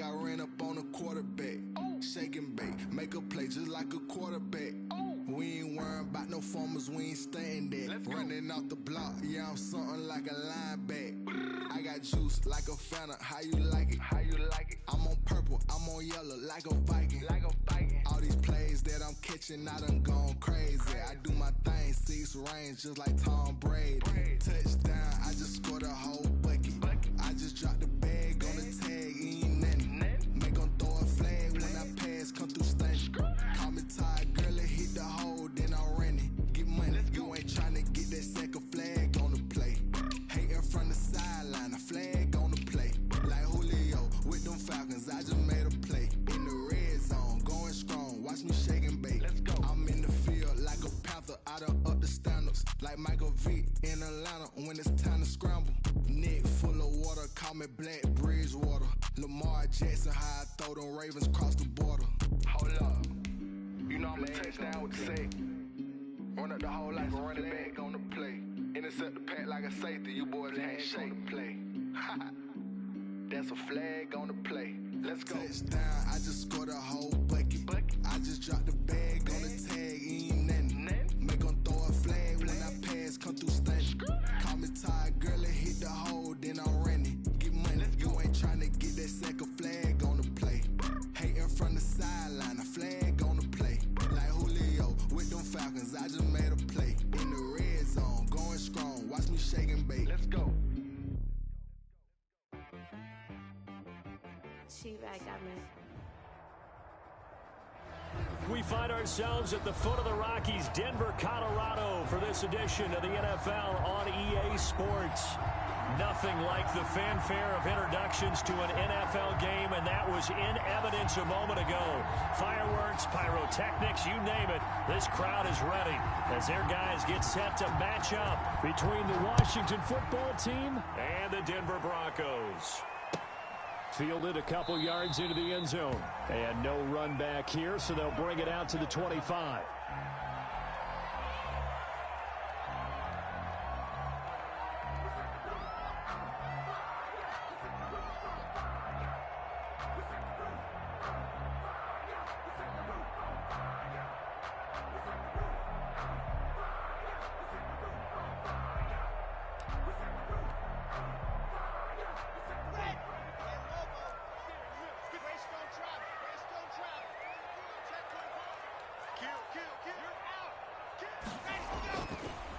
I ran up on a quarterback. Shake and bake, make a play just like a quarterback. We ain't worrying about no formers, we ain't staying there. Running off the block, yeah, I'm something like a linebacker. I got juice like a Fanta, how you like it? How you like it? I'm on purple, I'm on yellow, like a Viking. Like a Viking. All these plays that I'm catching, I done gone crazy. I do my thing, 6 range, just like Tom Brady. Touchdown, I just scored a whole bucket. I just dropped the bag on the tag, ain't nothing. Make 'em throw a flag when I pass, come through stunning. Call me tired, girl, it hit the hole, then I'm running. Get money, you ain't tryna get that second flag on the play. Hating from the sideline, a flag on the play. Like Julio with them Falcons, I just made a play. In the red zone, going strong, watch me shake and bake. I'm in the field like a Panther, I done up the standards. Like Michael Vick in Atlanta when it's time to scramble. Neck full of water, call me Black Bridgewater. Lamar Jackson, how I throw them Ravens cross the border. Hold up, you know I'm a touchdown with the sack. Run up the hole like a running back on the play. Intercept the pack like a safety, you boys can't shake the play. That's a flag on the play. Let's go. Touchdown, I just scored a whole bucket. I just dropped the bag on the tag, ain't nothing. Make 'em throw a flag when I pass, come through stunning. Call me tired, girl, it hit the hole, then I'm running. Get money, you ain't tryna get that second flag on the play. Hating from the sideline, a flag on the play. Like Julio with them Falcons, I just made a play. In the red zone, going strong, watch me shake and bake. Let's go. We find ourselves at the foot of the Rockies, Denver, Colorado, for this edition of the NFL on EA Sports. Nothing like the fanfare of introductions to an NFL game, and that was in evidence a moment ago. Fireworks, pyrotechnics, you name it. This crowd is ready as their guys get set to match up between the Washington football team and the Denver Broncos. Fielded a couple yards into the end zone. And no run back here, so they'll bring it out to the 25.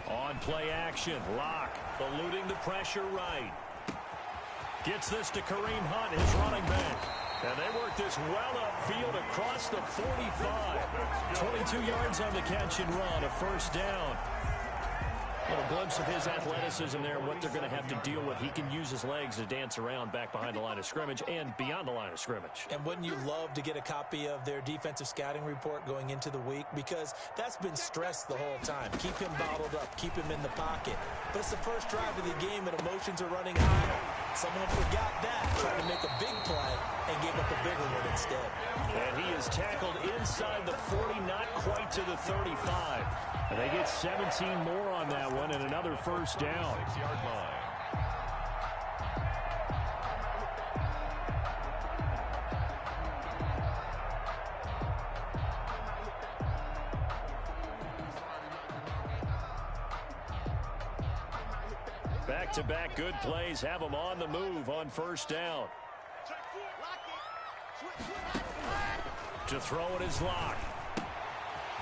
On play action, Locke eluding the pressure right. Gets this to Kareem Hunt, his running back. And they work this well upfield across the 45. 22 yards on the catch and run, a first down. A little glimpse of his athleticism there and what they're going to have to deal with. He can use his legs to dance around back behind the line of scrimmage and beyond the line of scrimmage. And wouldn't you love to get a copy of their defensive scouting report going into the week? Because that's been stressed the whole time. Keep him bottled up. Keep him in the pocket. But it's the first drive of the game and emotions are running high. Someone forgot that, trying to make a big play and gave up a bigger one instead. And he is tackled inside the 40, not quite to the 35. And they get 17 more on that one and another first down. 6-yard line. Back-to-back good plays have them on the move on first down. To throw it is Locke.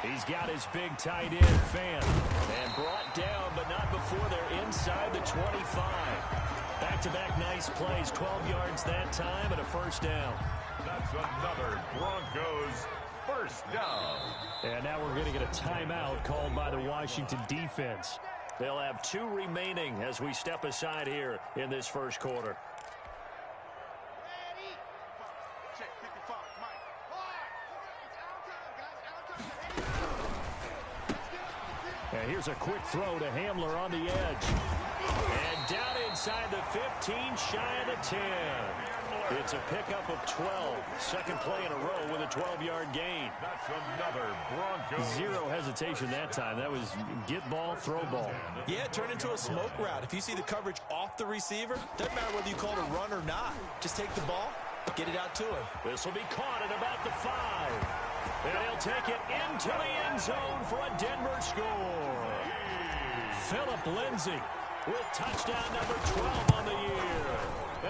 He's got his big tight end, Fan. And brought down, but not before they're inside the 25. Back-to-back nice plays, 12 yards that time, and a first down. That's another Broncos first down. And now we're going to get a timeout called by the Washington defense. They'll have 2 remaining as we step aside here in this first quarter. And here's a quick throw to Hamler on the edge. And down inside the 15, shy of the 10. It's a pickup of 12. Second play in a row with a 12-yard gain. That's another Broncos. Zero hesitation that time. That was get ball, throw ball. Yeah, it turned into a smoke route. If you see the coverage off the receiver, doesn't matter whether you call it a run or not. Just take the ball, Get it out to him. This will be caught at about the 5. And he'll take it into the end zone for a Denver score. Phillip Lindsay with touchdown number 12 on the year.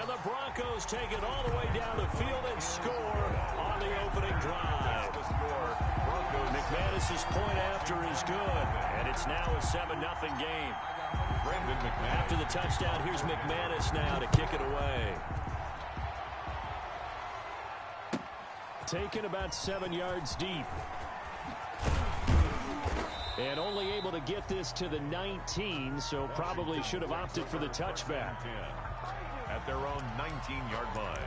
And the Broncos take it all the way down the field and score on the opening drive. McManus's point after is good, and it's now a 7-0 game. After the touchdown, here's McManus now to kick it away. Taken about 7 yards deep. And only able to get this to the 19, so probably should have opted for the touchback. At their own 19-yard line.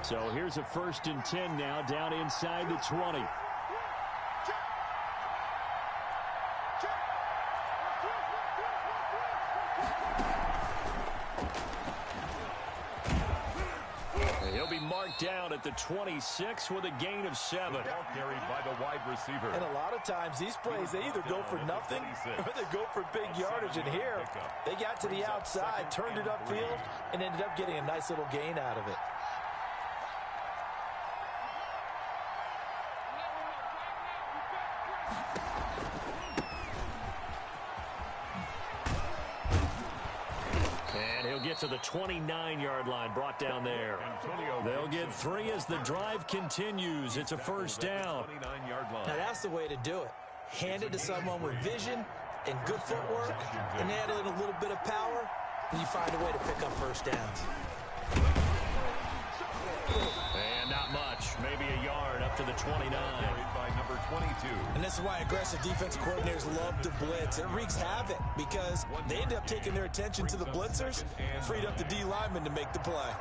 So here's a 1st and 10 now, down inside the 20. He'll be marked down at the 26 with a gain of 7. Ball carried by the wide receiver. And a lot of times these plays, they either go for nothing or they go for big yardage. And here, they got to the outside, turned it upfield, and ended up getting a nice little gain out of it. To the 29-yard line, brought down there. They'll get 3 as the drive continues. It's a 1st down. Now that's the way to do it. Hand it to someone with vision and good footwork, and add in a little bit of power, and you find a way to pick up 1st downs. And not much, maybe a yard up to the 29. By number 22. And this is why aggressive defensive coordinators love to blitz. It wreaks havoc because they end up taking their attention to the blitzers, freed up the D lineman to make the play.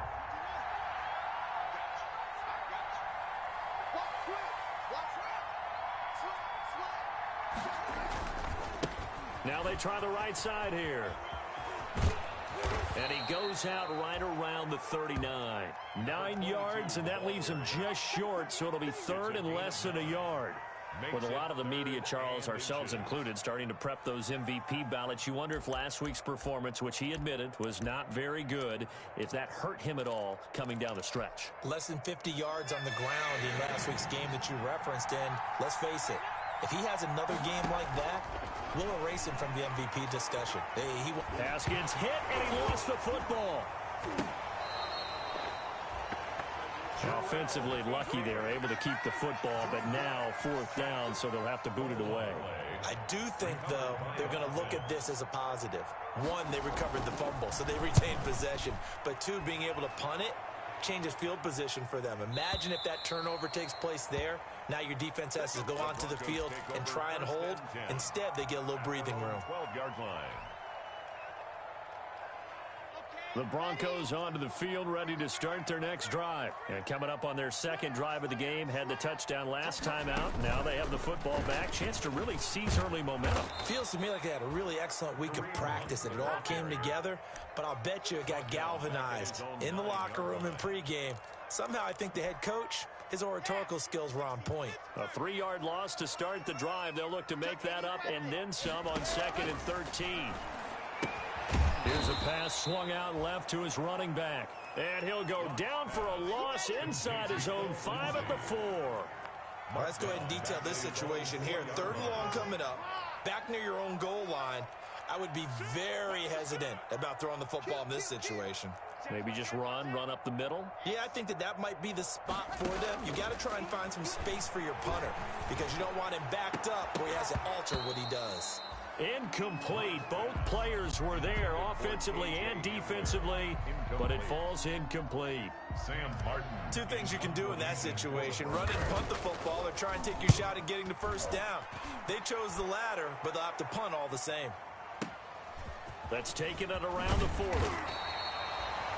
Now they try the right side here. And he goes out right around the 39. 9 yards, and that leaves him just short, so it'll be 3rd and less than a yard. With a lot of the media, Charles, ourselves included, starting to prep those MVP ballots, you wonder if last week's performance, which he admitted was not very good, if that hurt him at all coming down the stretch. Less than 50 yards on the ground in last week's game that you referenced, and let's face it, if he has another game like that, we'll erase him from the MVP discussion. Pass gets hit, and he lost the football. Offensively lucky they're able to keep the football, but now 4th down, so they'll have to boot it away. I do think, though, they're going to look at this as a positive. 1, they recovered the fumble, so they retained possession. But 2, being able to punt it changes field position for them. Imagine if that turnover takes place there. Now your defense has to go onto the field and try and hold. Instead, they get a little breathing room. 12-yard line. The Broncos onto the field, ready to start their next drive. And coming up on their 2nd drive of the game, had the touchdown last time out. Now they have the football back. Chance to really seize early momentum. Feels to me like they had a really excellent week of practice, and it all came together. But I'll bet you it got galvanized in the locker room in pregame. Somehow I think the head coach, his oratorical skills were on point. A 3-yard loss to start the drive. They'll look to make that up and then some on 2nd and 13. Here's a pass swung out left to his running back. And he'll go down for a loss inside his own 5 at the 4. Well, let's go ahead and detail this situation here. 3rd and long coming up. Back near your own goal line. I would be very hesitant about throwing the football in this situation. Maybe just run up the middle? Yeah, I think that might be the spot for them. You got to try and find some space for your punter because you don't want him backed up where he has to alter what he does. Incomplete. Both players were there offensively and defensively, but it falls incomplete. Sam Martin. 2 things you can do in that situation. Run and punt the football or try and take your shot at getting the 1st down. They chose the latter, but they'll have to punt all the same. Let's take it at around the 40.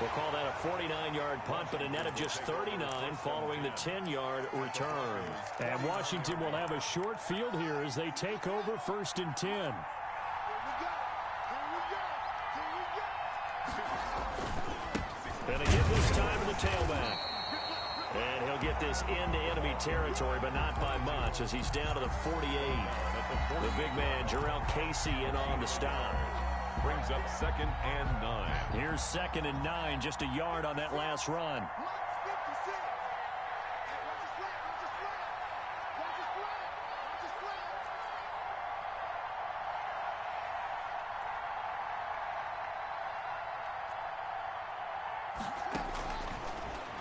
We'll call that a 49-yard punt, but a net of just 39 following the 10-yard return. And Washington will have a short field here as they take over 1st and 10. And again this time to the tailback. And he'll get this into enemy territory, but not by much, as he's down to the 48. The big man, Jarrell Casey, in on the stop. Brings up 2nd and 9. Here's 2nd and 9, just a yard on that last run.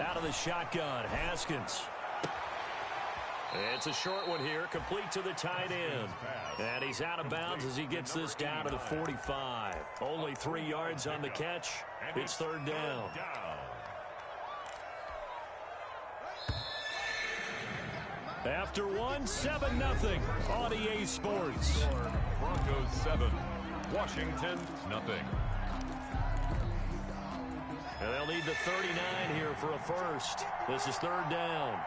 Out of the shotgun, Haskins. It's a short one here, complete to the tight end. And he's out of bounds as he gets this down to the 45. Only 3 yards on the catch. It's 3rd down. After one, 7-0 on EA Sports. Broncos 7, Washington nothing. And they'll need the 39 here for a first. This is 3rd down.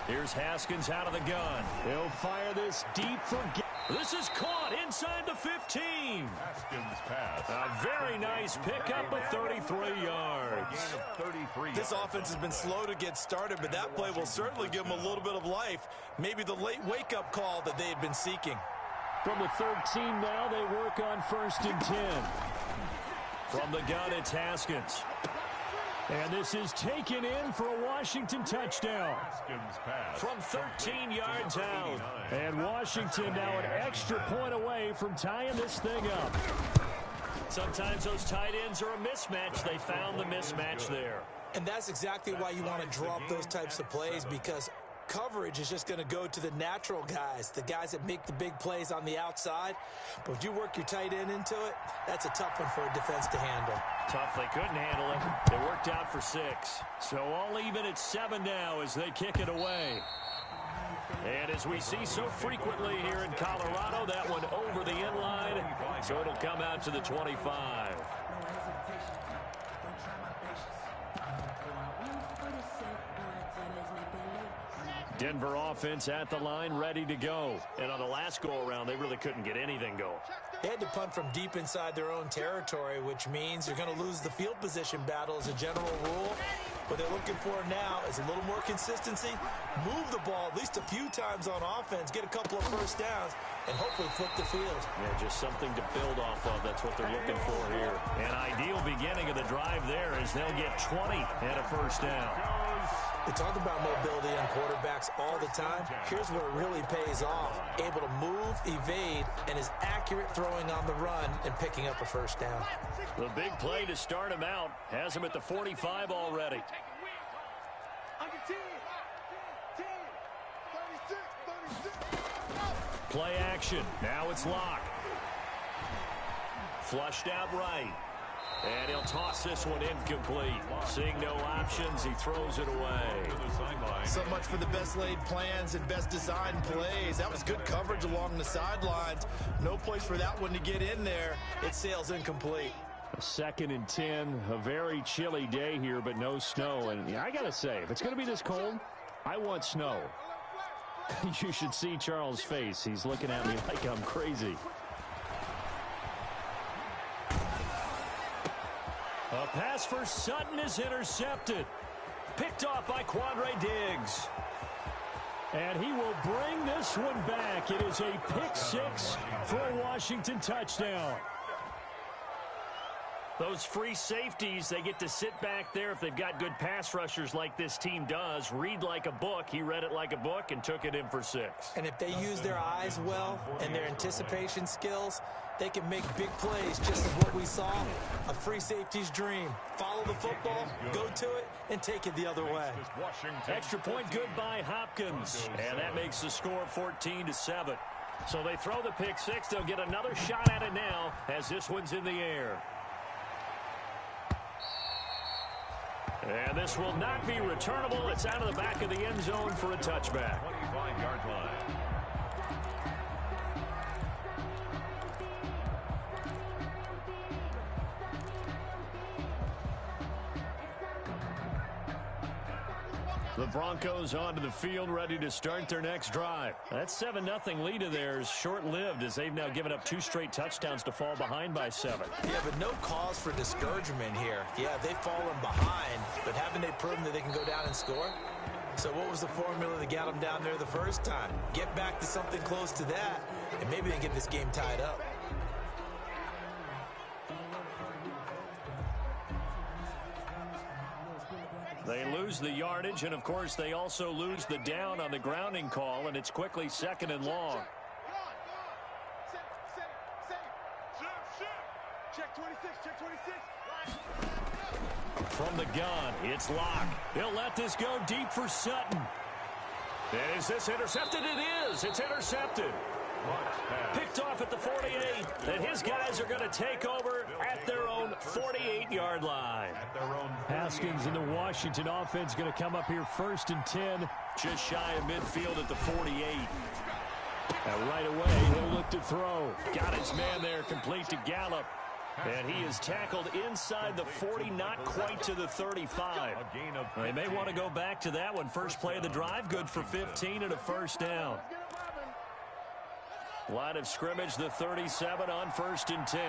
Here's Haskins out of the gun. He'll fire this deep for... This is caught inside the 15. Haskins pass. A very nice pickup of 33 yards. This offense has been slow to get started, but that play will certainly give them a little bit of life. Maybe the late wake-up call that they had been seeking. From the 13 now, they work on 1st and 10. From the gun, it's Haskins. And this is taken in for a Washington touchdown. From 13 yards out. And Washington now an extra point away from tying this thing up. Sometimes those tight ends are a mismatch. They found the mismatch there. And that's exactly why you want to drop those types of plays, because coverage is just going to go to the natural guys, the guys that make the big plays on the outside. But if you work your tight end into it, that's a tough one for a defense to handle. Tough, they couldn't handle it. It worked out for 6. So all even at 7 now as they kick it away. And as we see so frequently here in Colorado, that one over the end line, so it'll come out to the 25. Denver offense at the line, ready to go. And on the last go-around, they really couldn't get anything going. They had to punt from deep inside their own territory, which means you're going to lose the field position battle as a general rule. What they're looking for now is a little more consistency, move the ball at least a few times on offense, get a couple of first downs, and hopefully flip the field. Yeah, just something to build off of. That's what they're looking for here. An ideal beginning of the drive there is they'll get 20 and a first down. We talk about mobility on quarterbacks all the time. Here's where it really pays off. Able to move, evade, and is accurate throwing on the run and picking up a first down. The big play to start him out has him at the 45 already. Play action. Now it's Locke. Flushed out right. And he'll toss this one incomplete. Seeing no options, he throws it away. So much for the best laid plans and best designed plays. That was good coverage along the sidelines. No place for that one to get in there. It sails incomplete. 2nd and 10. A very chilly day here, but no snow. And I got to say, if it's going to be this cold, I want snow. You should see Charles' face. He's looking at me like I'm crazy. A pass for Sutton is intercepted. Picked off by Quandre Diggs. And he will bring this one back. It is a pick 6 for a Washington touchdown. Those free safeties, they get to sit back there if they've got good pass rushers like this team does. Read like a book. He read it like a book and took it in for 6. And if they use their eyes well and their anticipation skills, they can make big plays, just as what we saw, a free safety's dream. Follow the football, go to it, and take it the other way. Extra point good by Hopkins. And that makes the score 14-7. So they throw the pick 6. They'll get another shot at it now as this one's in the air. And this will not be returnable. It's out of the back of the end zone for a touchback. 25-yard line. The Broncos onto the field, ready to start their next drive. That 7-0 lead of theirs short-lived as they've now given up 2 straight touchdowns to fall behind by 7. Yeah, but no cause for discouragement here. Yeah, they've fallen behind, but haven't they proven that they can go down and score? So what was the formula that got them down there the first time? Get back to something close to that, and maybe they can get this game tied up. They lose the yardage, and, of course, they also lose the down on the grounding call, and it's quickly 2nd and long. Check 26, check 26. From the gun, it's Locke. He'll let this go deep for Sutton. And is this intercepted? It is. It's intercepted. Picked off at the 48, and his guys are going to take over at their own 48-yard line. Haskins and the Washington offense going to come up here 1st and 10, just shy of midfield at the 48. And right away, he'll look to throw. Got his man there, complete to Gallup. And he is tackled inside the 40, not quite to the 35. They may want to go back to that one. First play of the drive, good for 15 and a first down. Line of scrimmage, the 37 on 1st and 10.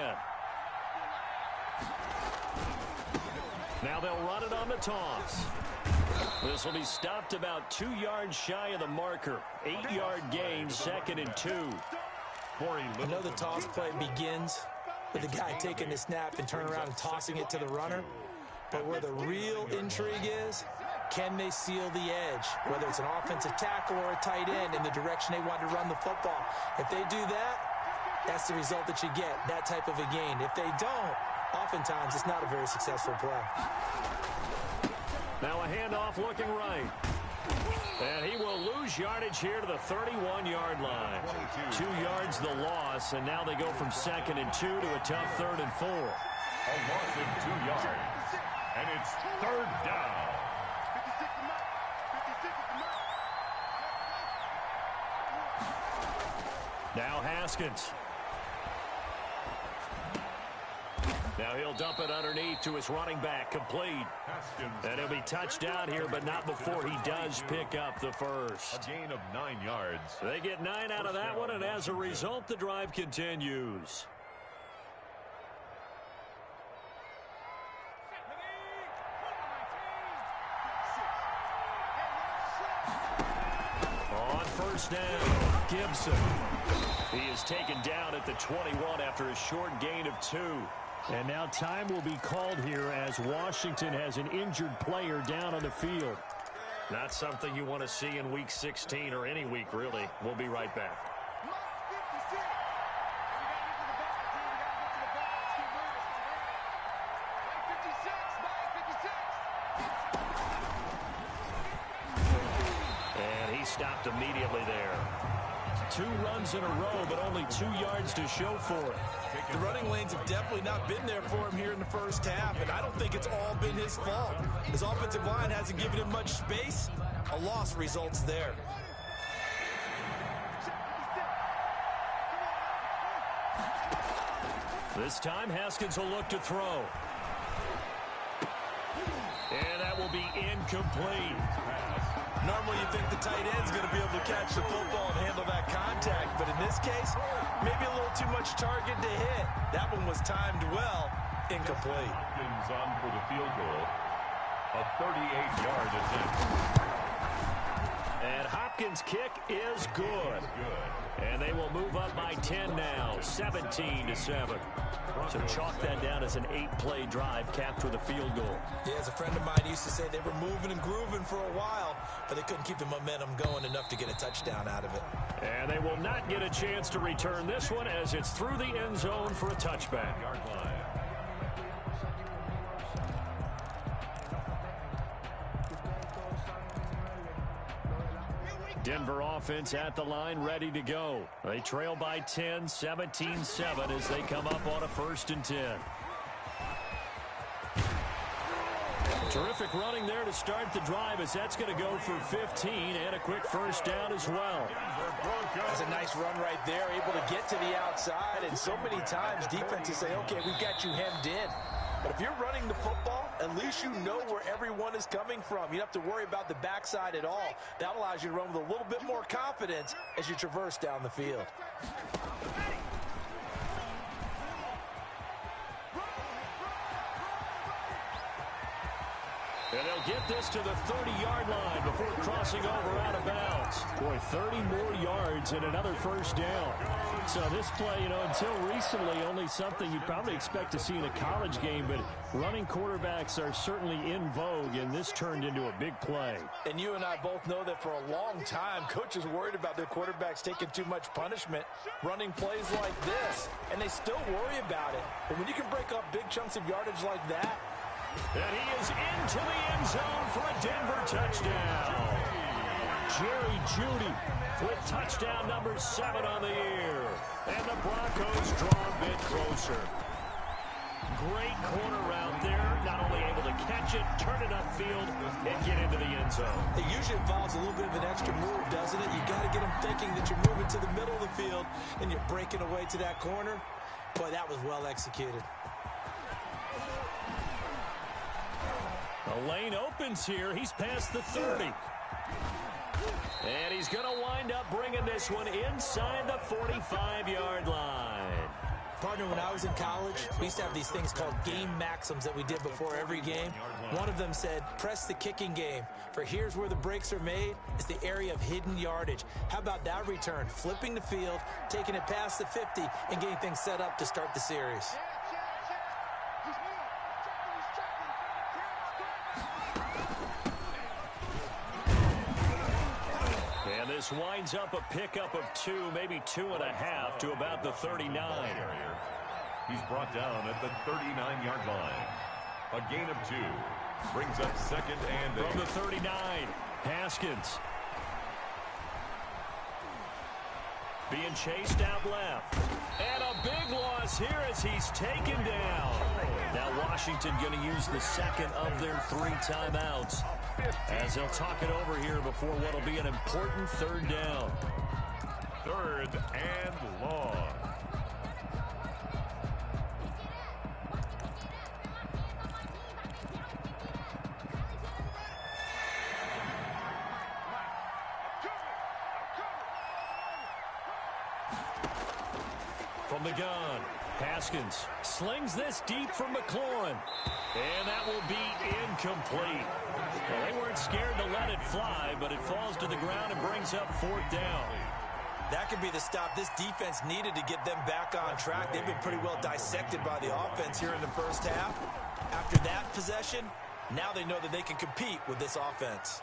Now they'll run it on the toss. This will be stopped about 2 yards shy of the marker. 8-yard gain, 2nd and 2. I know the toss play begins with the guy taking the snap and turning around and tossing it to the runner. But where the real intrigue is, can they seal the edge, whether it's an offensive tackle or a tight end in the direction they want to run the football? If they do that, that's the result that you get, that type of a gain. If they don't, oftentimes it's not a very successful play. Now a handoff looking right. And he will lose yardage here to the 31-yard line. 2 yards the loss, and now they go from 2nd and 2 to a tough 3rd and 4. A loss of 2 yards. And it's 3rd down. Now Haskins. Now he'll dump it underneath to his running back, complete. And he'll be touched down here, but not before he does pick up the first. A gain of 9 yards. They get 9 out of that one, and as a result, the drive continues. On 1st down, Gibson. He is taken down at the 21 after a short gain of 2. And now time will be called here as Washington has an injured player down on the field. Not something you want to see in Week 16 or any week, really. We'll be right back. And he stopped immediately there. 2 runs in a row, but only 2 yards to show for it. The running lanes have definitely not been there for him here in the first half, and I don't think it's all been his fault. His offensive line hasn't given him much space. A loss results there. This time, Haskins will look to throw. And that will be incomplete. Normally you think the tight end's going to be able to catch the football and handle that contact, but in this case, maybe a little too much target to hit. That one was timed well. Incomplete. Hopkins on for the field goal. A 38-yard attempt. And Hopkins' kick is good. And they will move up by 10 now, 17-7. So chalk that down as an 8-play drive capped with a field goal. Yeah, as a friend of mine used to say, they were moving and grooving for a while, but they couldn't keep the momentum going enough to get a touchdown out of it. And they will not get a chance to return this one as it's through the end zone for a touchback. Yard line. Denver offense at the line, ready to go. They trail by 10, 17-7 as they come up on a 1st and 10. Terrific running there to start the drive as that's going to go for 15 and a quick first down as well. That's a nice run right there, able to get to the outside, and so many times defenses say, okay, we've got you hemmed in. But if you're running the football, at least you know where everyone is coming from. You don't have to worry about the backside at all. That allows you to run with a little bit more confidence as you traverse down the field. And they'll get this to the 30-yard line before crossing over out of bounds. Boy, 30 more yards and another first down. So this play, until recently, only something you'd probably expect to see in a college game, but running quarterbacks are certainly in vogue, and this turned into a big play. And you and I both know that for a long time, coaches worried about their quarterbacks taking too much punishment, running plays like this, and they still worry about it. But when you can break up big chunks of yardage like that, and he is into the end zone for a Denver touchdown. Jerry Jeudy with touchdown number 7 on the year. And the Broncos draw a bit closer. Great corner route there. Not only able to catch it, turn it upfield, and get into the end zone. It usually involves a little bit of an extra move, doesn't it? You got to get them thinking that you're moving to the middle of the field and you're breaking away to that corner. Boy, that was well executed. The lane opens here. He's past the 30. And he's going to wind up bringing this one inside the 45-yard line. Partner, when I was in college, we used to have these things called game maxims that we did before every game. One of them said, press the kicking game. For here's where the breaks are made. It's the area of hidden yardage. How about that return? Flipping the field, taking it past the 50, and getting things set up to start the series. And this winds up a pickup of 2, maybe 2.5 to about the 39. He's brought down at the 39-yard line. A gain of 2. Brings up second and 8. From the 39, Haskins. Being chased out left. And a big loss here as he's taken down. Now Washington going to use the second of their 3 timeouts as they'll talk it over here before what will be an important third down. 3rd and long. From the gun, Haskins slings this deep from McLaurin. And that will be incomplete. Well, they weren't scared to let it fly, but it falls to the ground and brings up 4th down. That could be the stop this defense needed to get them back on track. They've been pretty well dissected by the offense here in the first half. After that possession, now they know that they can compete with this offense.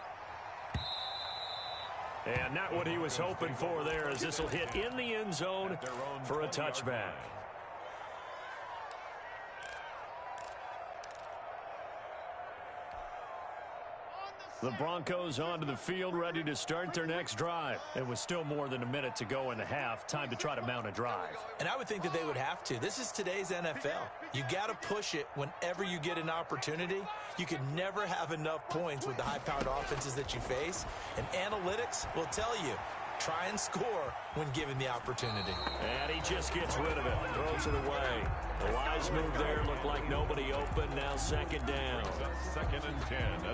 And not what he was hoping for there, as this will hit in the end zone for a touchback. The Broncos onto the field, ready to start their next drive. It was still more than a minute to go in the half. Time to try to mount a drive. And I would think that they would have to. This is today's NFL. You got to push it whenever you get an opportunity. You can never have enough points with the high-powered offenses that you face. And analytics will tell you, try and score when given the opportunity. And he just gets rid of it, throws it away. The wise move there looked like nobody open. Now 2nd down. 2nd and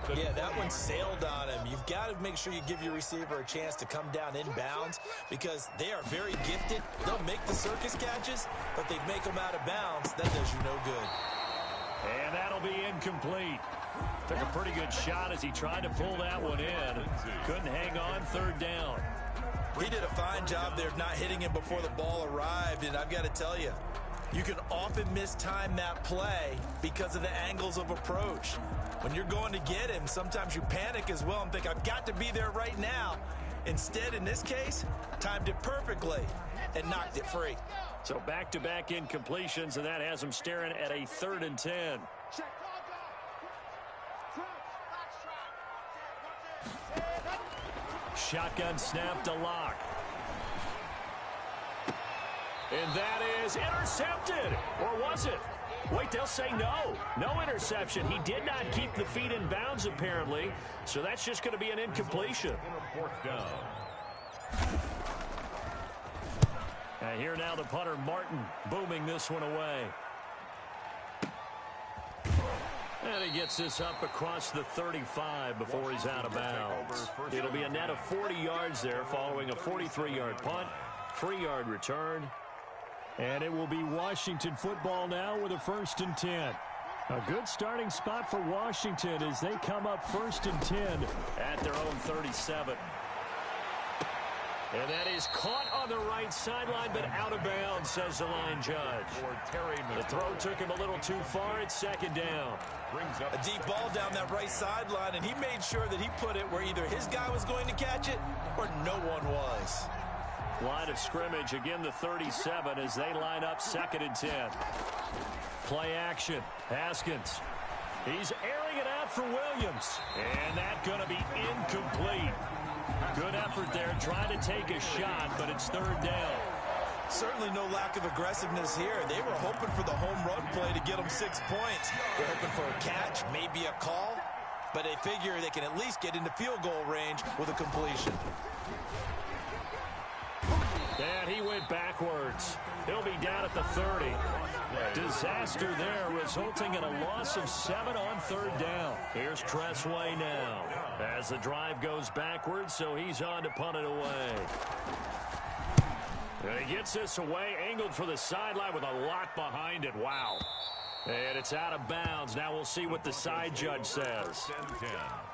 10. Yeah, that one sailed on him. You've got to make sure you give your receiver a chance to come down inbounds because they are very gifted. They'll make the circus catches, but they make them out of bounds. That does you no good. And that'll be incomplete. Took a pretty good shot as he tried to pull that one in. Couldn't hang on. 3rd down. He did a fine job there of not hitting him before the ball arrived, and I've got to tell you, you can often mistime that play because of the angles of approach. When you're going to get him, sometimes you panic as well and think, I've got to be there right now. Instead, in this case, timed it perfectly and knocked it free. So back-to-back incompletions, and that has him staring at a 3rd and 10. Shotgun snap to Locke. And that is intercepted. Or was it? Wait, they'll say no. No interception. He did not keep the feet in bounds, apparently. So that's just going to be an incompletion. 4th down. And here now the punter, Martin, booming this one away. And he gets this up across the 35 before he's out of bounds. It'll be a net of 40 yards there following a 43-yard punt, 3-yard return. And it will be Washington football now with a 1st and 10. A good starting spot for Washington as they come up 1st and 10 at their own 37. And that is caught on the right sideline, but out of bounds, says the line judge. The throw took him a little too far. It's 2nd down. A deep ball down that right sideline, and he made sure that he put it where either his guy was going to catch it or no one was. Line of scrimmage, again the 37 as they line up 2nd and 10. Play action. Haskins. He's airing it out for Williams. And that's going to be incomplete. Good effort there, trying to take a shot, but it's 3rd down. Certainly no lack of aggressiveness here. They were hoping for the home run play to get them 6 points. They're hoping for a catch, maybe a call, but they figure they can at least get into field goal range with a completion. And he went backwards. He'll be down at the 30. Disaster there, resulting in a loss of 7 on 3rd down. Here's Tressway now as the drive goes backwards, so he's on to punt it away. And he gets this away, angled for the sideline with a lot behind it. Wow. And it's out of bounds. Now we'll see what the side judge says.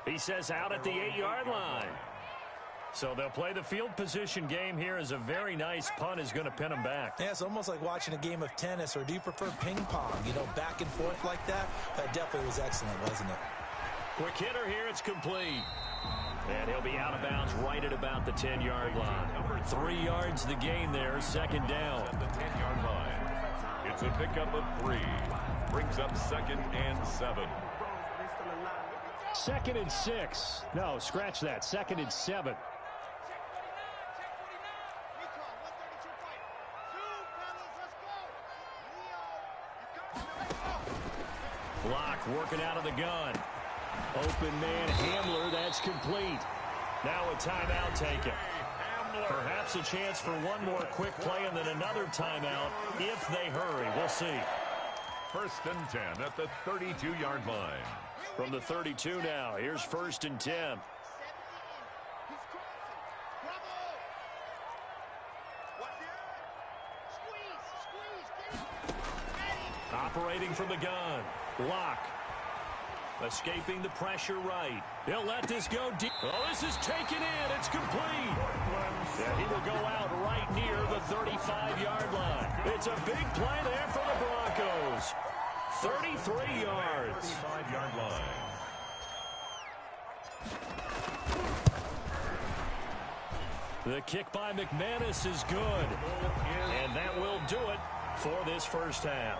He says out at the 8-yard line. So they'll play the field position game here as a very nice punt is going to pin them back. Yeah, it's almost like watching a game of tennis, or do you prefer ping pong? You know, back and forth like that? That definitely was excellent, wasn't it? Quick hitter here, it's complete. And he'll be out of bounds right at about the 10-yard line. 3 yards the gain there, 2nd down. The 10-yard line. It's a pickup of 3. Brings up 2nd and 7. 2nd and 6. No, scratch that. 2nd and 7. Block working out of the gun. Open man Hamler, that's complete. Now a timeout taken. Perhaps a chance for one more quick play and then another timeout if they hurry. We'll see. 1st and 10 at the 32-yard line. From the 32 now, here's 1st and 10. Operating from the gun. Lock. Escaping the pressure right. He'll let this go deep. Oh, this is taken in. It's complete. Yeah, he will go out right near the 35-yard line. It's a big play there for the Broncos. 33 yards. 35-yard line. The kick by McManus is good. And that will do it for this first half.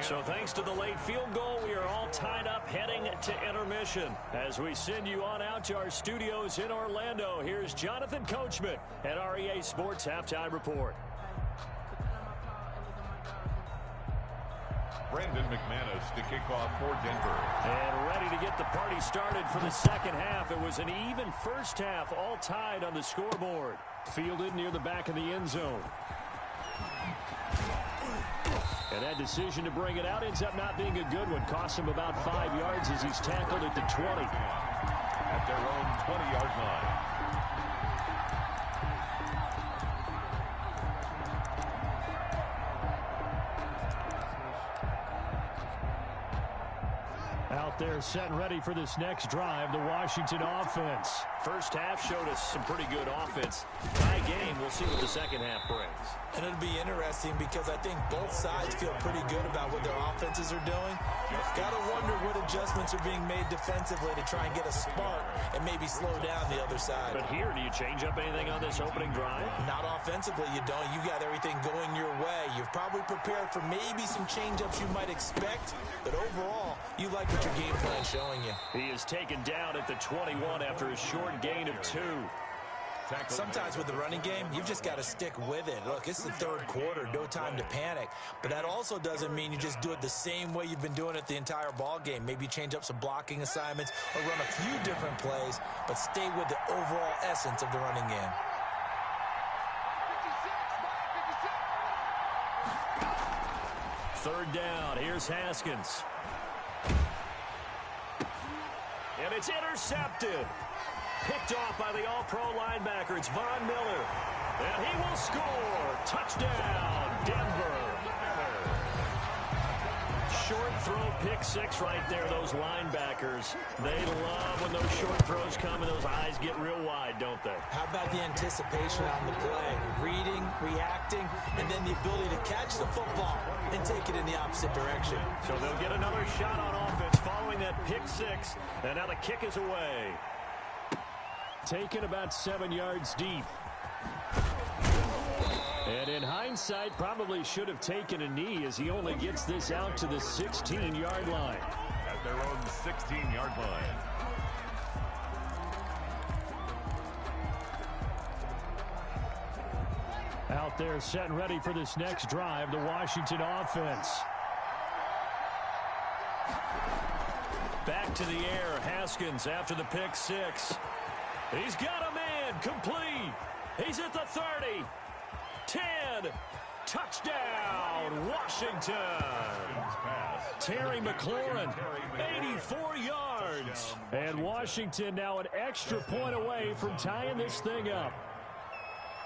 So thanks to the late field goal, we are all tied up heading to intermission. As we send you on out to our studios in Orlando, here's Jonathan Coachman at REA Sports Halftime Report. Brandon McManus to kick off for Denver. And ready to get the party started for the second half. It was an even first half, all tied on the scoreboard. Fielded near the back of the end zone. And that decision to bring it out ends up not being a good one. Cost him about 5 yards as he's tackled at the 20. At their own 20-yard line. Out there set and ready for this next drive, the Washington offense. First half showed us some pretty good offense. Tie game, we'll see what the second half brings. And it'll be interesting because I think both sides feel pretty good about what their offenses are doing. Got to wonder what adjustments are being made defensively to try and get a spark and maybe slow down the other side. But here, do you change up anything on this opening drive? Not offensively, you don't. You got everything going your way. You've probably prepared for maybe some change-ups you might expect, but overall, you like what your game plan's showing you. He is taken down at the 21 after a short gain of 2. Sometimes with the running game, you've just got to stick with it. Look, it's the third quarter, no time to panic. But that also doesn't mean you just do it the same way you've been doing it the entire ball game. Maybe change up some blocking assignments or run a few different plays, but stay with the overall essence of the running game. Third down, here's Haskins. it's intercepted. Picked off by the all-pro linebacker. It's Von Miller. And he will score. Touchdown, Denver. Short throw, pick six right there, those linebackers. They love when those short throws come and those eyes get real wide, don't they? How about the anticipation on the play? Reading, reacting, and then the ability to catch the football and take it in the opposite direction. So they'll get another shot on offense following that pick six. And now the kick is away. Taken about 7 yards deep. And in hindsight, probably should have taken a knee as he only gets this out to the 16-yard line. At their own 16-yard line. Out there set and ready for this next drive, the Washington offense. Back to the air, Haskins after the pick six. He's got a man, complete. He's at the 30. 10. Touchdown, Washington. Terry McLaurin, 84 yards. And Washington now an extra point away from tying this thing up.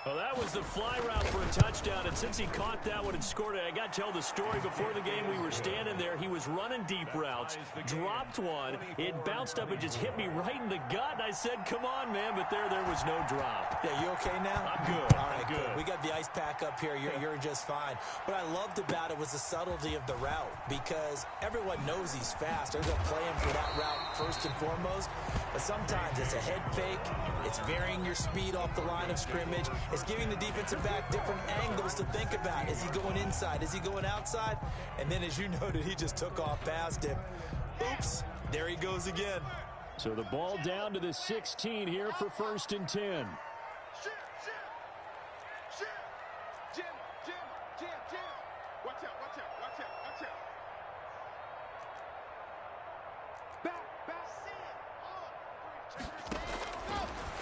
Well, that was the fly route for a touchdown, and since he caught that one and scored it, I got to tell the story. Before the game, we were standing there. He was running deep routes, dropped one. It bounced up and just hit me right in the gut, and I said, come on, man, but there was no drop. Yeah, you okay now? I'm good. All right, I'm good. We got the ice pack up here. You're just fine. What I loved about it was the subtlety of the route, because everyone knows he's fast. They're going to play him for that route first and foremost, but sometimes it's a head fake. It's varying your speed off the line of scrimmage. It's giving the defensive back different angles to think about. Is he going inside? Is he going outside? And then, as you noted, he just took off past him. Oops, there he goes again. So the ball down to the 16 here for 1st and 10. Jim. Watch out. Back.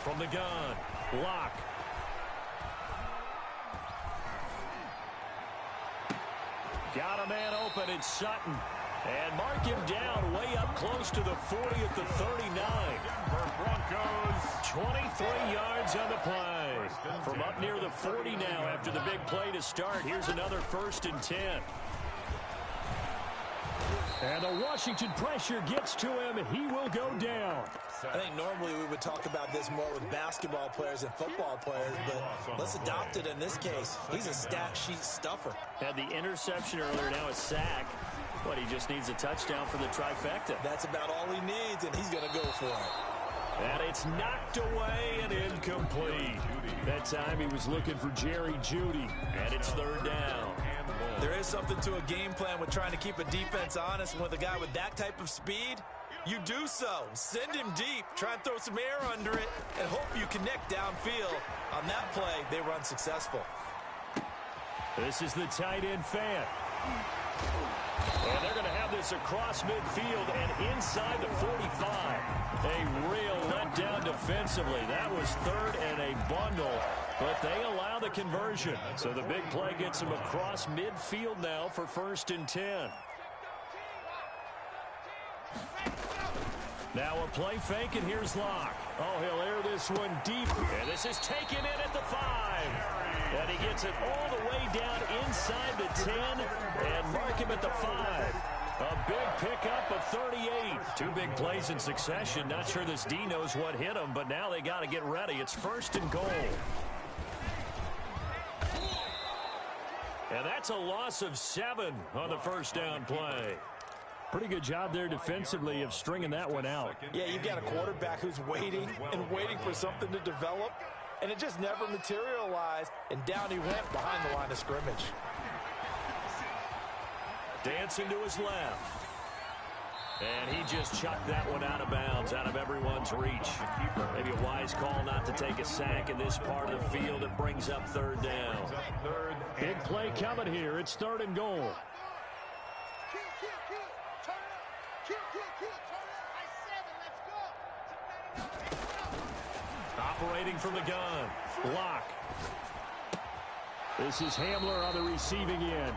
From the gun, Locke. Got a man open, it's Sutton. And mark him down way up close to the 40 at the 39. Denver Broncos. 23 yards on the play. From up near the 40 now after the big play to start. Here's another 1st and 10. And the Washington pressure gets to him. He will go down. I think normally we would talk about this more with basketball players and football players, but let's adopt it in this case. He's a stat sheet stuffer. Had the interception earlier, now a sack. But he just needs a touchdown for the trifecta. That's about all he needs, and he's going to go for it. And it's knocked away and incomplete. That time he was looking for Jerry Jeudy, and it's 3rd down. There is something to a game plan with trying to keep a defense honest. And with a guy with that type of speed, you do so. Send him deep, try and throw some air under it, and hope you connect downfield. On that play, they were unsuccessful. This is the tight end fan. And they're going to have this across midfield and inside the 45. A real letdown defensively. That was 3rd and a bundle, but they allow the conversion. So the big play gets them across midfield now for 1st and 10. Now a play fake, and here's Locke. Oh, he'll air this one deep. And this is taken in at the 5. And he gets it all the way down inside the 10 and mark him at the 5. A big pickup of 38. 2 big plays in succession. Not sure this D knows what hit him, but now they got to get ready. It's 1st and goal. And that's a loss of 7 on the 1st down play. Pretty good job there defensively of stringing that one out. Yeah, you've got a quarterback who's waiting and waiting for something to develop, and it just never materialized, and down he went behind the line of scrimmage. Dancing to his left. And he just chucked that one out of bounds, out of everyone's reach. Maybe a wise call not to take a sack in this part of the field. It brings up 3rd down. Big play coming here. It's 3rd and goal. Operating from the gun. Locke. This is Hamler on the receiving end.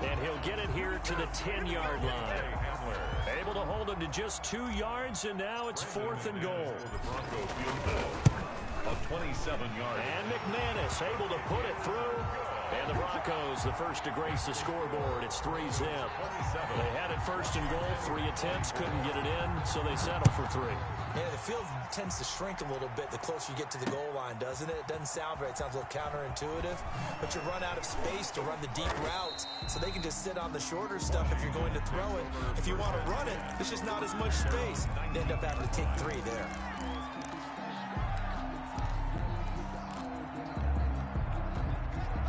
And he'll get it here to the 10-yard line. Able to hold him to just 2 yards, and now it's 4th and goal. The Bronco field goal of 27 yards. And McManus able to put it through. And the Broncos, the first to grace the scoreboard. It's 3-zip. They had it 1st and goal. 3 attempts, couldn't get it in, so they settle for 3. Yeah, the field tends to shrink a little bit the closer you get to the goal line, doesn't it? It doesn't sound right. It sounds a little counterintuitive. But you run out of space to run the deep routes, so they can just sit on the shorter stuff if you're going to throw it. If you want to run it, there's just not as much space. They end up having to take 3 there.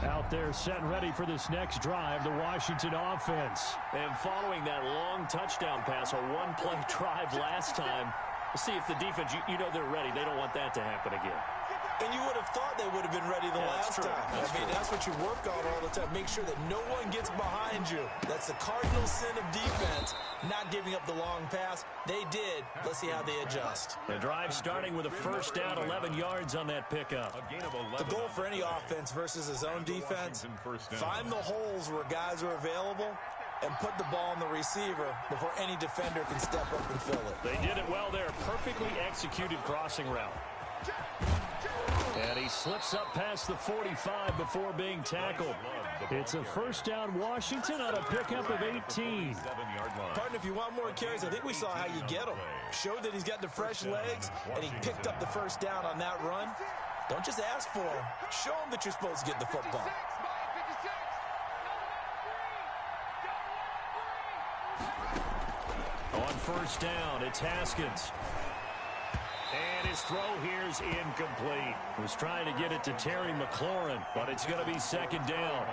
Out there set and ready for this next drive, the Washington offense. And following that long touchdown pass, a one-play drive last time, we'll see if the defense, you know they're ready. They don't want that to happen again. And you would have thought they would have been ready the last time. That's what you work on all the time. Make sure that no one gets behind you. That's the cardinal sin of defense, not giving up the long pass. They did. Let's see how they adjust. The drive starting with a first down, 11 yards on that pickup. The goal for any offense versus his own defense, find the holes where guys are available and put the ball on the receiver before any defender can step up and fill it. They did it well there. Perfectly executed crossing route. And he slips up past the 45 before being tackled. It's a first down Washington on a pickup of 18. Partner, if you want more carries, I think we saw how you get them. Showed that he's got the fresh legs, and he picked up the first down on that run. Don't just ask for him. Show him that you're supposed to get the football. On first down, it's Haskins. And his throw here is incomplete. Was trying to get it to Terry McLaurin, but it's going to be second down.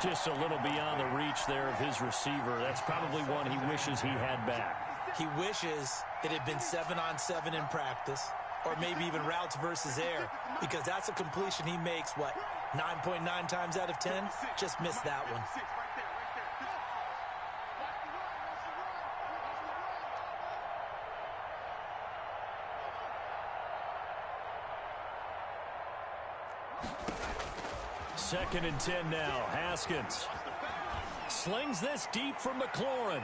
Just a little beyond the reach there of his receiver. That's probably one he wishes he had back. He wishes it had been 7-on-7 in practice, or maybe even routes versus air, because that's a completion he makes, 9.9 times out of 10? Just missed that one. Second and 10 now. Haskins slings this deep from McLaurin.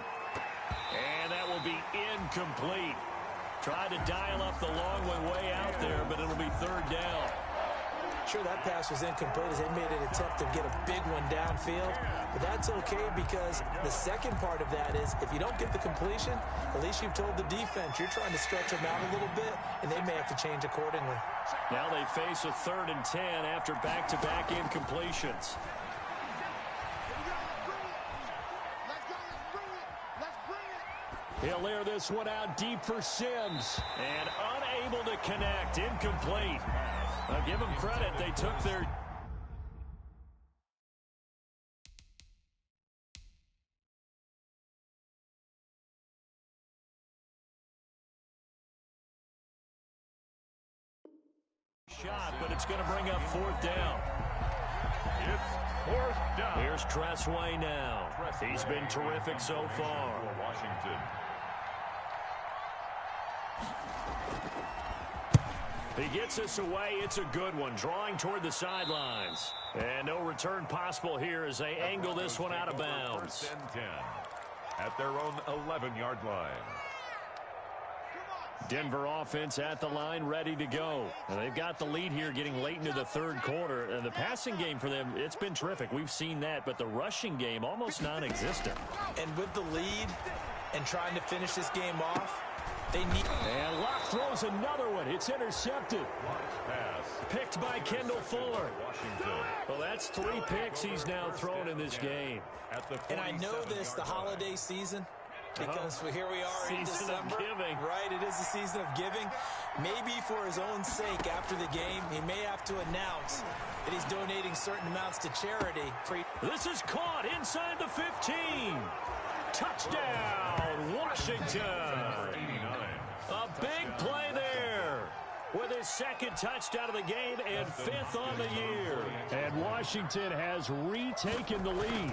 And that will be incomplete. Tried to dial up the long one way out there, but it'll be third down. Sure, that pass was incomplete as they made an attempt to get a big one downfield. But that's okay because the second part of that is if you don't get the completion, at least you've told the defense you're trying to stretch them out a little bit, and they may have to change accordingly. Now they face a 3rd and 10 after back-to-back incompletions. He'll air this one out deep for Sims. And unable to connect. Incomplete. I'll give them credit. They took their... shot, but it's going to bring up 4th down. It's 4th down. Here's Tressway now. He's been terrific so far. Washington. He gets us away. It's a good one. Drawing toward the sidelines. And no return possible here as they angle this one out of bounds. 1st and 10 at their own 11-yard line. Denver offense at the line, ready to go. And they've got the lead here getting late into the 3rd quarter. And the passing game for them, it's been terrific. We've seen that, but the rushing game almost non-existent. And with the lead and trying to finish this game off, they need... And Locke throws another one. It's intercepted. Pass. Picked by Kendall Fuller. Washington. Well, that's 3 picks he's now thrown in this game. And I know this, the holiday season, because here we are in Season December. of giving. Right, it is the season of giving. Maybe for his own sake after the game, he may have to announce that he's donating certain amounts to charity. This is caught inside the 15. Touchdown, Washington. A big play there with his 2nd touchdown of the game and 5th on the year. And Washington has retaken the lead.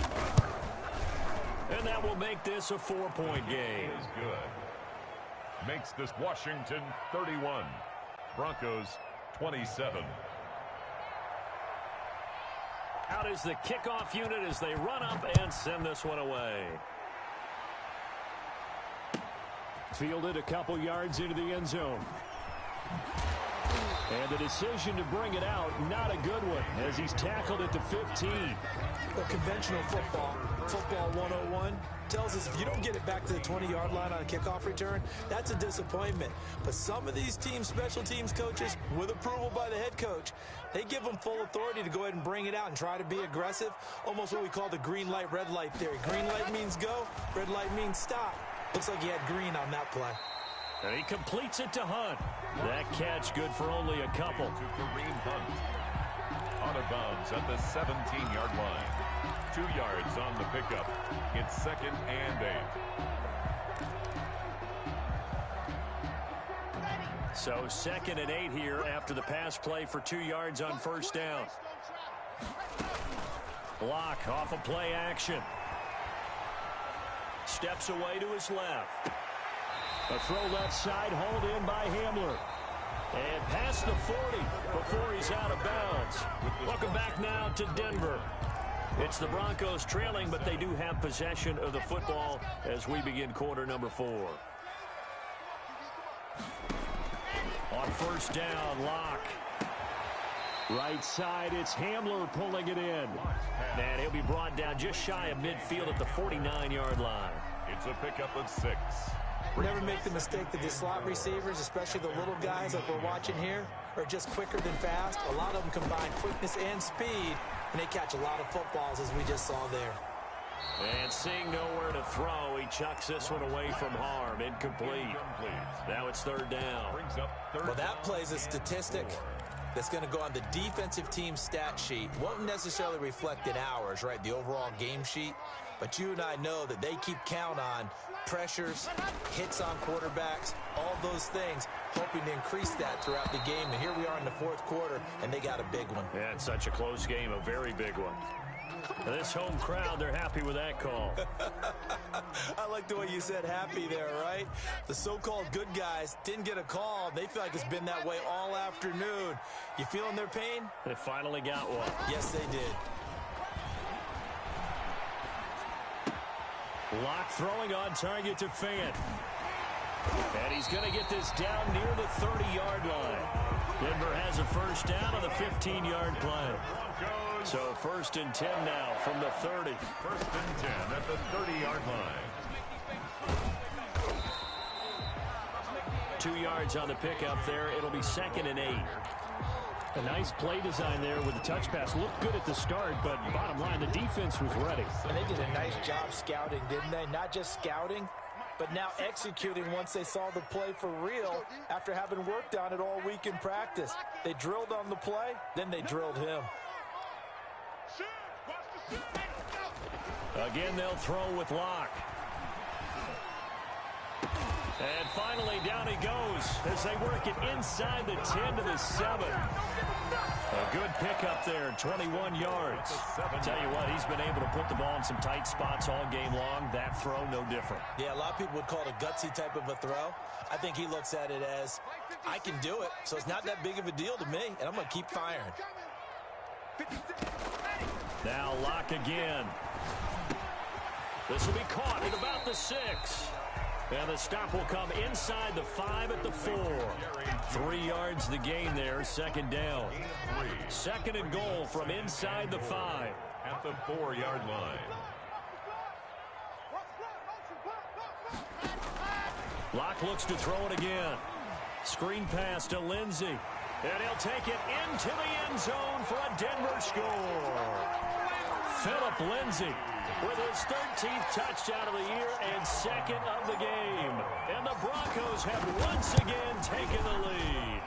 And that will make this a 4-point game. Is good. Makes this Washington 31. Broncos 27. Out is the kickoff unit as they run up and send this one away. Fielded a couple yards into the end zone. And the decision to bring it out, not a good one, as he's tackled at the 15. Well, conventional football 101, tells us if you don't get it back to the 20-yard line on a kickoff return, that's a disappointment. But some of these teams, special teams coaches, with approval by the head coach, they give them full authority to go ahead and bring it out and try to be aggressive, almost what we call the green light, red light theory. Green light means go, red light means stop. Looks like he had green on that play. And he completes it to Hunt. That catch good for only a couple. To Kareem Hunt. Out of bounds at the 17-yard line. 2 yards on the pickup. It's 2nd and 8. So 2nd and 8 here after the pass play for 2 yards on first down. Block off a play action. Steps away to his left. A throw left side, hauled in by Hamler. And past the 40 before he's out of bounds. Welcome back now to Denver. It's the Broncos trailing, but they do have possession of the football as we begin quarter number 4. On first down, Locke. Right side, it's Hamler pulling it in. And he'll be brought down just shy of midfield at the 49-yard line. It's a pickup of 6. Never make the mistake that the slot receivers, especially the little guys like we're watching here, are just quicker than fast. A lot of them combine quickness and speed, and they catch a lot of footballs, as we just saw there. And seeing nowhere to throw, he chucks this one away from harm. Incomplete. Now it's 3rd down. Well, that plays a statistic that's going to go on the defensive team stat sheet. Won't necessarily reflect in ours, right, the overall game sheet. But you and I know that they keep count on pressures, hits on quarterbacks, all those things, hoping to increase that throughout the game. And here we are in the 4th quarter, and they got a big one. Yeah, it's such a close game, a very big one. This home crowd, they're happy with that call. I like the way you said happy there, right? The so-called good guys didn't get a call. They feel like it's been that way all afternoon. You feeling their pain? They finally got one. Yes, they did. Locke throwing on target to Fant. And he's going to get this down near the 30-yard line. Denver has a first down on the 15-yard play. So 1st and 10 now from the 30. 1st and 10 at the 30-yard line. 2 yards on the pickup there. It'll be 2nd and 8. A nice play design there with the touch pass. Looked good at the start, but bottom line, the defense was ready. And they did a nice job scouting, didn't they? Not just scouting, but now executing once they saw the play for real after having worked on it all week in practice. They drilled on the play, then they drilled him. Again, they'll throw with Locke. And finally, down he goes as they work it inside the 10 to the 7. A good pickup there, 21 yards. I'll tell you what, he's been able to put the ball in some tight spots all game long. That throw, no different. Yeah, a lot of people would call it a gutsy type of a throw. I think he looks at it as, I can do it, so it's not that big of a deal to me, and I'm going to keep firing. Now Locke again. This will be caught at about the 6. And the stop will come inside the 5 at the 4. 3 yards the gain there, 2nd down. 2nd and goal from inside the 5. At the 4-yard line. Locke looks to throw it again. Screen pass to Lindsey. And he'll take it into the end zone for a Denver score. Phillip Lindsey with his 13th touchdown of the year and 2nd of the game. And the Broncos have once again taken the lead.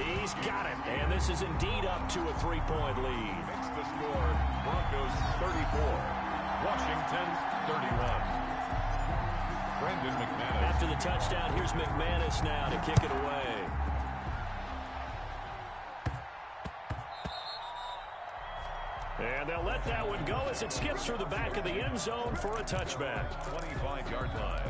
He's got it, and this is indeed up to a 3-point lead. Makes the score Broncos 34, Washington 31. Brandon McManus. After the touchdown, here's McManus now to kick it away. And they'll let that one go as it skips through the back of the end zone for a touchback. 25-yard line.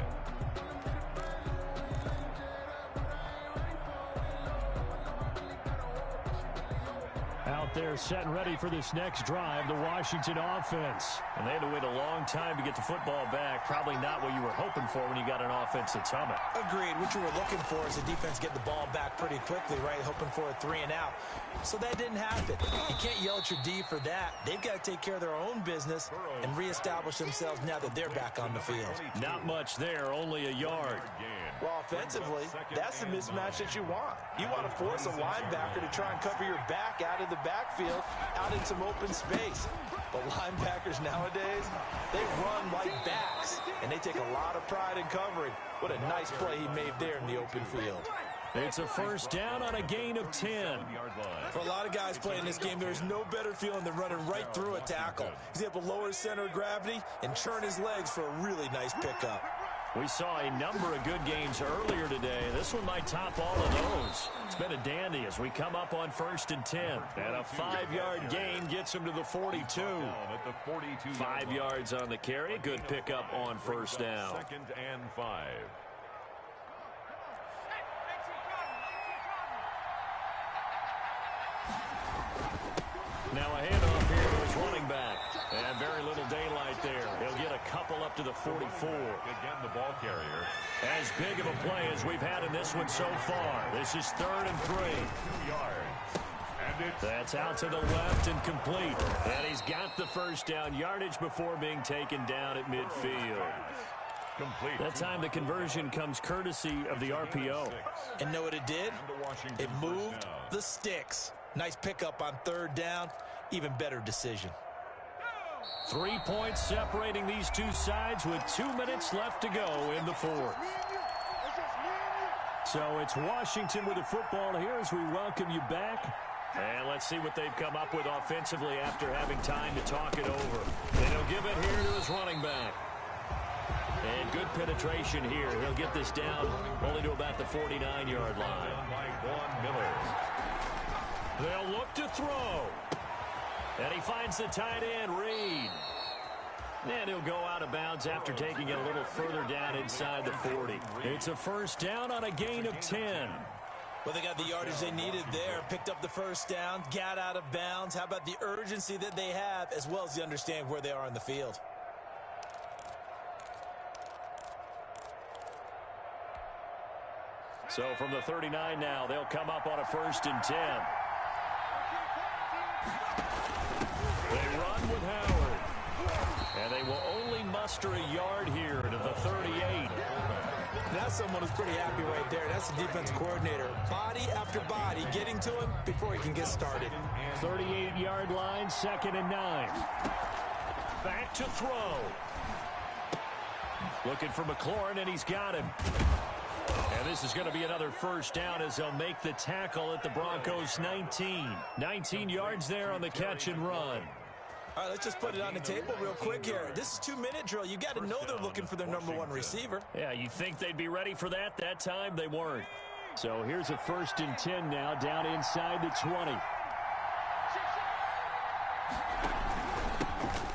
Out there setting ready for this next drive, the Washington offense. And they had to wait a long time to get the football back. Probably not what you were hoping for when you got an offense that's humming. Agreed. What you were looking for is the defense get the ball back pretty quickly, right? Hoping for a 3-and-out. So that didn't happen. You can't yell at your D for that. They've got to take care of their own business and reestablish themselves now that they're back on the field. Not much there, only a yard. Well, offensively, that's the mismatch that you want. You want to force a linebacker to try and cover your back out of the backfield, out in some open space. But linebackers nowadays, they run like backs, and they take a lot of pride in covering. What a nice play he made there in the open field. It's a first down on a gain of 10. For a lot of guys playing this game, there's no better feeling than running right through a tackle. He's able to lower his center of gravity and churn his legs for a really nice pickup. We saw a number of good games earlier today. This one might top all of those. It's been a dandy as we come up on 1st and 10. And a 5-yard gain gets him to the 42. 5 yards on the carry. Good pickup on first down. 2nd and 5. Now a handoff here to his running back. And very little daylight there. He'll get a couple up to the 44. Again, the ball carrier. As big of a play as we've had in this one so far. This is 3rd and 3. 2 yards. And it's That's out to the left and complete. And he's got the first down yardage before being taken down at midfield. complete. That time the conversion comes courtesy of the RPO. And know what it did? It moved the sticks. Nice pickup on 3rd down. Even better decision. 3 points separating these two sides with 2 minutes left to go in the 4th. So it's Washington with the football here as we welcome you back. And let's see what they've come up with offensively after having time to talk it over. And he'll give it here to his running back. And good penetration here. He'll get this down only to about the 49-yard line. They'll look to throw. And he finds the tight end, Reed. And he'll go out of bounds after taking it a little further down inside the 40. It's a first down on a gain of 10. Well, they got the yardage they needed there. Picked up the first down, got out of bounds. How about the urgency that they have, as well as the understand where they are on the field? So from the 39 now, they'll come up on a 1st and 10. They run with Howard. And they will only muster a yard here to the 38. That's someone who's pretty happy right there. That's the defensive coordinator. Body after body getting to him before he can get started. 38-yard line, 2nd and 9. Back to throw. Looking for McLaurin, and he's got him. And this is going to be another first down as they'll make the tackle at the Broncos 19. 19 yards there on the catch and run. All right, let's just put it on the table real quick here. This is 2-minute drill. You got to know they're looking for their number 1 receiver. Yeah, you think they'd be ready for that? That time they weren't. So here's a 1st and 10 now down inside the 20.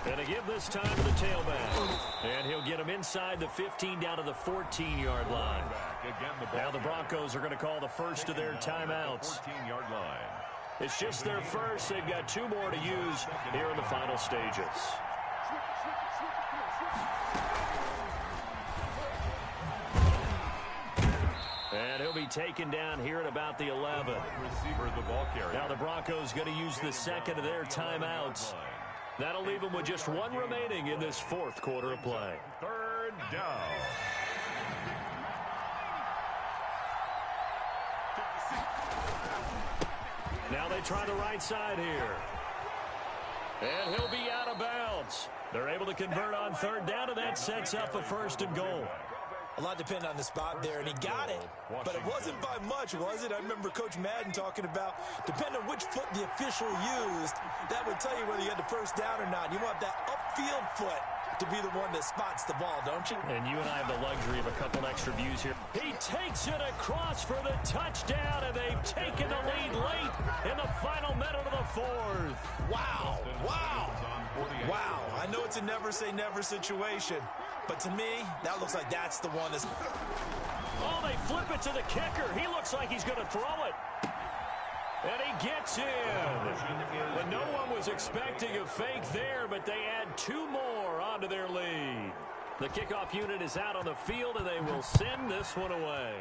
And to give this time to the tailback. And he'll get him inside the 15 down to the 14-yard line. Now the Broncos are going to call the first of their timeouts. 14-yard line. It's just their first. They've got 2 more to use here in the final stages. And he'll be taken down here at about the 11. Receiver, the ball carrier. Now the Broncos going to use the second of their timeouts. That'll leave them with just 1 remaining in this 4th quarter of play. 3rd down. Now they try the right side here. And he'll be out of bounds. They're able to convert on 3rd down, and that sets up a 1st and goal. A lot depended on the spot there, and he got it. But it wasn't by much, was it? I remember Coach Madden talking about, depending on which foot the official used, that would tell you whether you had the first down or not. You want that upfield foot to be the one that spots the ball, don't you? And you and I have the luxury of a couple extra views here. He takes it across for the touchdown, and they've taken the lead late in the final minute of the 4th. Wow. Wow. Wow. I know it's a never-say-never situation, but to me, that looks like that's the one that's... Oh, they flip it to the kicker. He looks like he's going to throw it. And he gets in. But no one was expecting a fake there, but they add 2 more onto their lead. The kickoff unit is out on the field, and they will send this one away.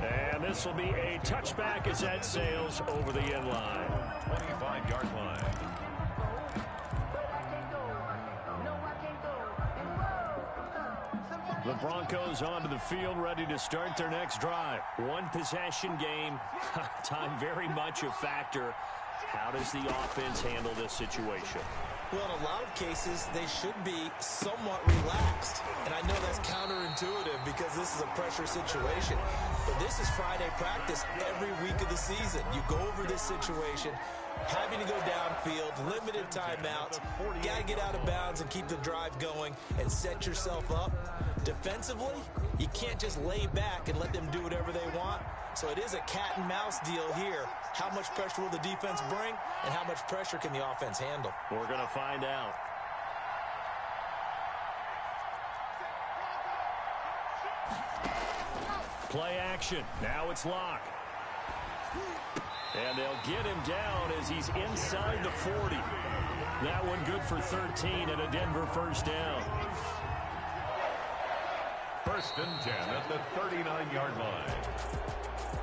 And this will be a touchback as that sails over the end line. 25-yard line. The Broncos onto the field, ready to start their next drive. One possession game. Time very much a factor. How does the offense handle this situation? Well, in a lot of cases, they should be somewhat relaxed. And I know that's counterintuitive because this is a pressure situation. But this is Friday practice every week of the season. You go over this situation, having to go downfield, limited timeouts, got to get out of bounds and keep the drive going and set yourself up. Defensively, you can't just lay back and let them do whatever they want. So it is a cat and mouse deal here. How much pressure will the defense bring, and how much pressure can the offense handle? We're going to find out. Play action. Now it's Locke. And they'll get him down as he's inside the 40. That one good for 13 and a Denver first down. First and 10 at the 39-yard line.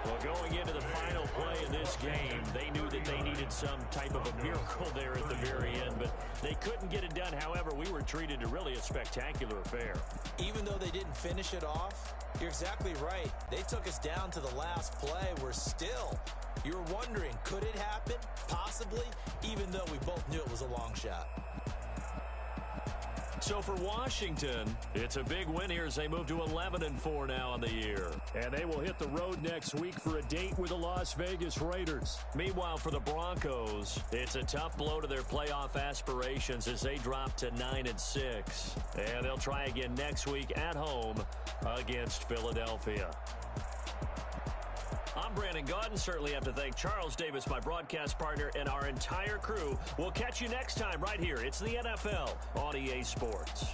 Well, going into the final play of this game, they knew that they needed some type of a miracle there at the very end, but they couldn't get it done. However, we were treated to really a spectacular affair. Even though they didn't finish it off, you're exactly right. They took us down to the last play. We're still, you were wondering, could it happen? Possibly, even though we both knew it was a long shot. So for Washington, it's a big win here as they move to 11-4 now on the year. And they will hit the road next week for a date with the Las Vegas Raiders. Meanwhile, for the Broncos, it's a tough blow to their playoff aspirations as they drop to 9-6. And they'll try again next week at home against Philadelphia. I'm Brandon Gaudin. Certainly have to thank Charles Davis, my broadcast partner, and our entire crew. We'll catch you next time right here. It's the NFL on EA Sports.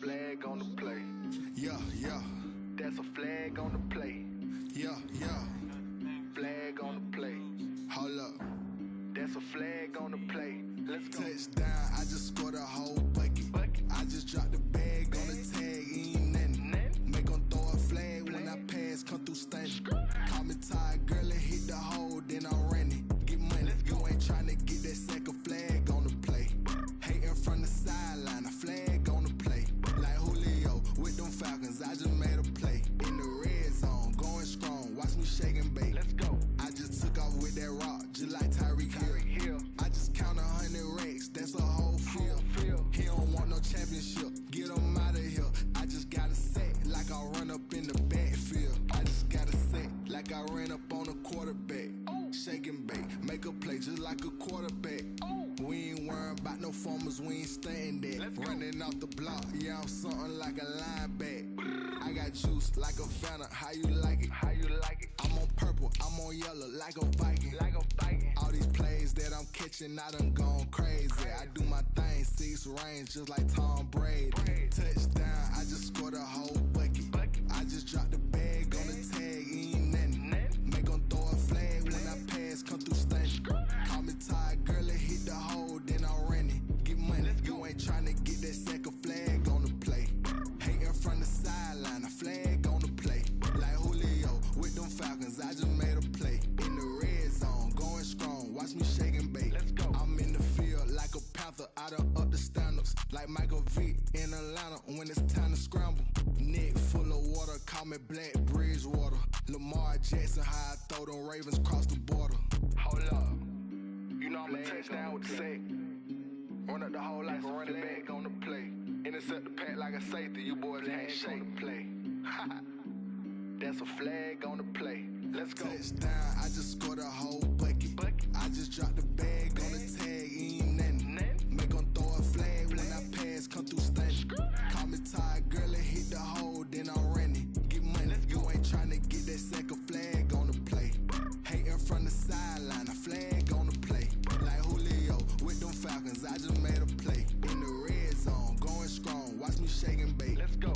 Flag on the play. Yeah, yeah. That's a flag on the play. Yeah, yeah. Flag on the play. Hold up. That's a flag on the play. Let's go. Touchdown. I just scored a whole bucket. I just dropped the bag on the tag. Ain't nothing. Make 'em throw a flag when I pass. Come through stunning. Call me tired, girl. It hit the hole. Then I'm running. Get money. You ain't trying to get that second flag on the play. Hating from the sideline. A flag on the play. Like Julio with them Falcons. I just made a play. In the red zone. Going strong. Watch me shake and bake. Let's go. I just took off with that rock. Just like Tyreek Hill. I just count 100 racks. That's a whole field. He don't want no championship. Get him out of here. I just got a set like I run up in the backfield. I just got a set like I ran up on a quarterback. Shake and bake. Make a play just like a quarterback. We ain't worrying about no formers. We ain't staying there. Running off the block. Yeah, I'm something like a linebacker. I got juice like a Fanta. How you like it? How you like it? I'm on purple. I'm on yellow like a Viking. Like a Viking. All these plays that I'm catching, I done gone crazy. I do my thing, 6 range just like Tom Brady. Touchdown, I just scored a whole bucket. I just dropped the bag on the tag, ain't nothing. Make 'em throw a flag when I pass, come through stunning. Call me tired, girl, it hit the hole, then I'm running. Get money, you ain't trying to get that second flag on the play. Hating from the sideline, a flag on the play. Like Julio with them Falcons, I just made a play. In the red zone, going strong, watch me stand-ups. Like Michael Vick in Atlanta when it's time to scramble. Neck full of water, call me Black Bridgewater. Lamar Jackson, how I throw them Ravens cross the border. Hold up, you know I'm a touchdown with the sack. Run up the whole like a running back on the play. Intercept the pack like a safety, you boys ain't shake the play. That's a flag on the play. Let's go. Touchdown, I just scored a whole bucket. I just dropped the bag on the tag, ain't nothing. Make them throw a flag when I pass, come through stunning. Call me tired, girl, and hit the hole, then I'm running. Get money, you ain't tryna get that second flag on the play. Hating from the sideline, a flag on the play. Like Julio with them Falcons, I just made a play. In the red zone, going strong, watch me shake and bake. Let's go.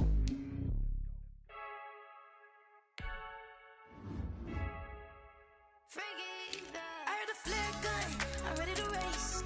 I heard a flare gun, I'm ready to race.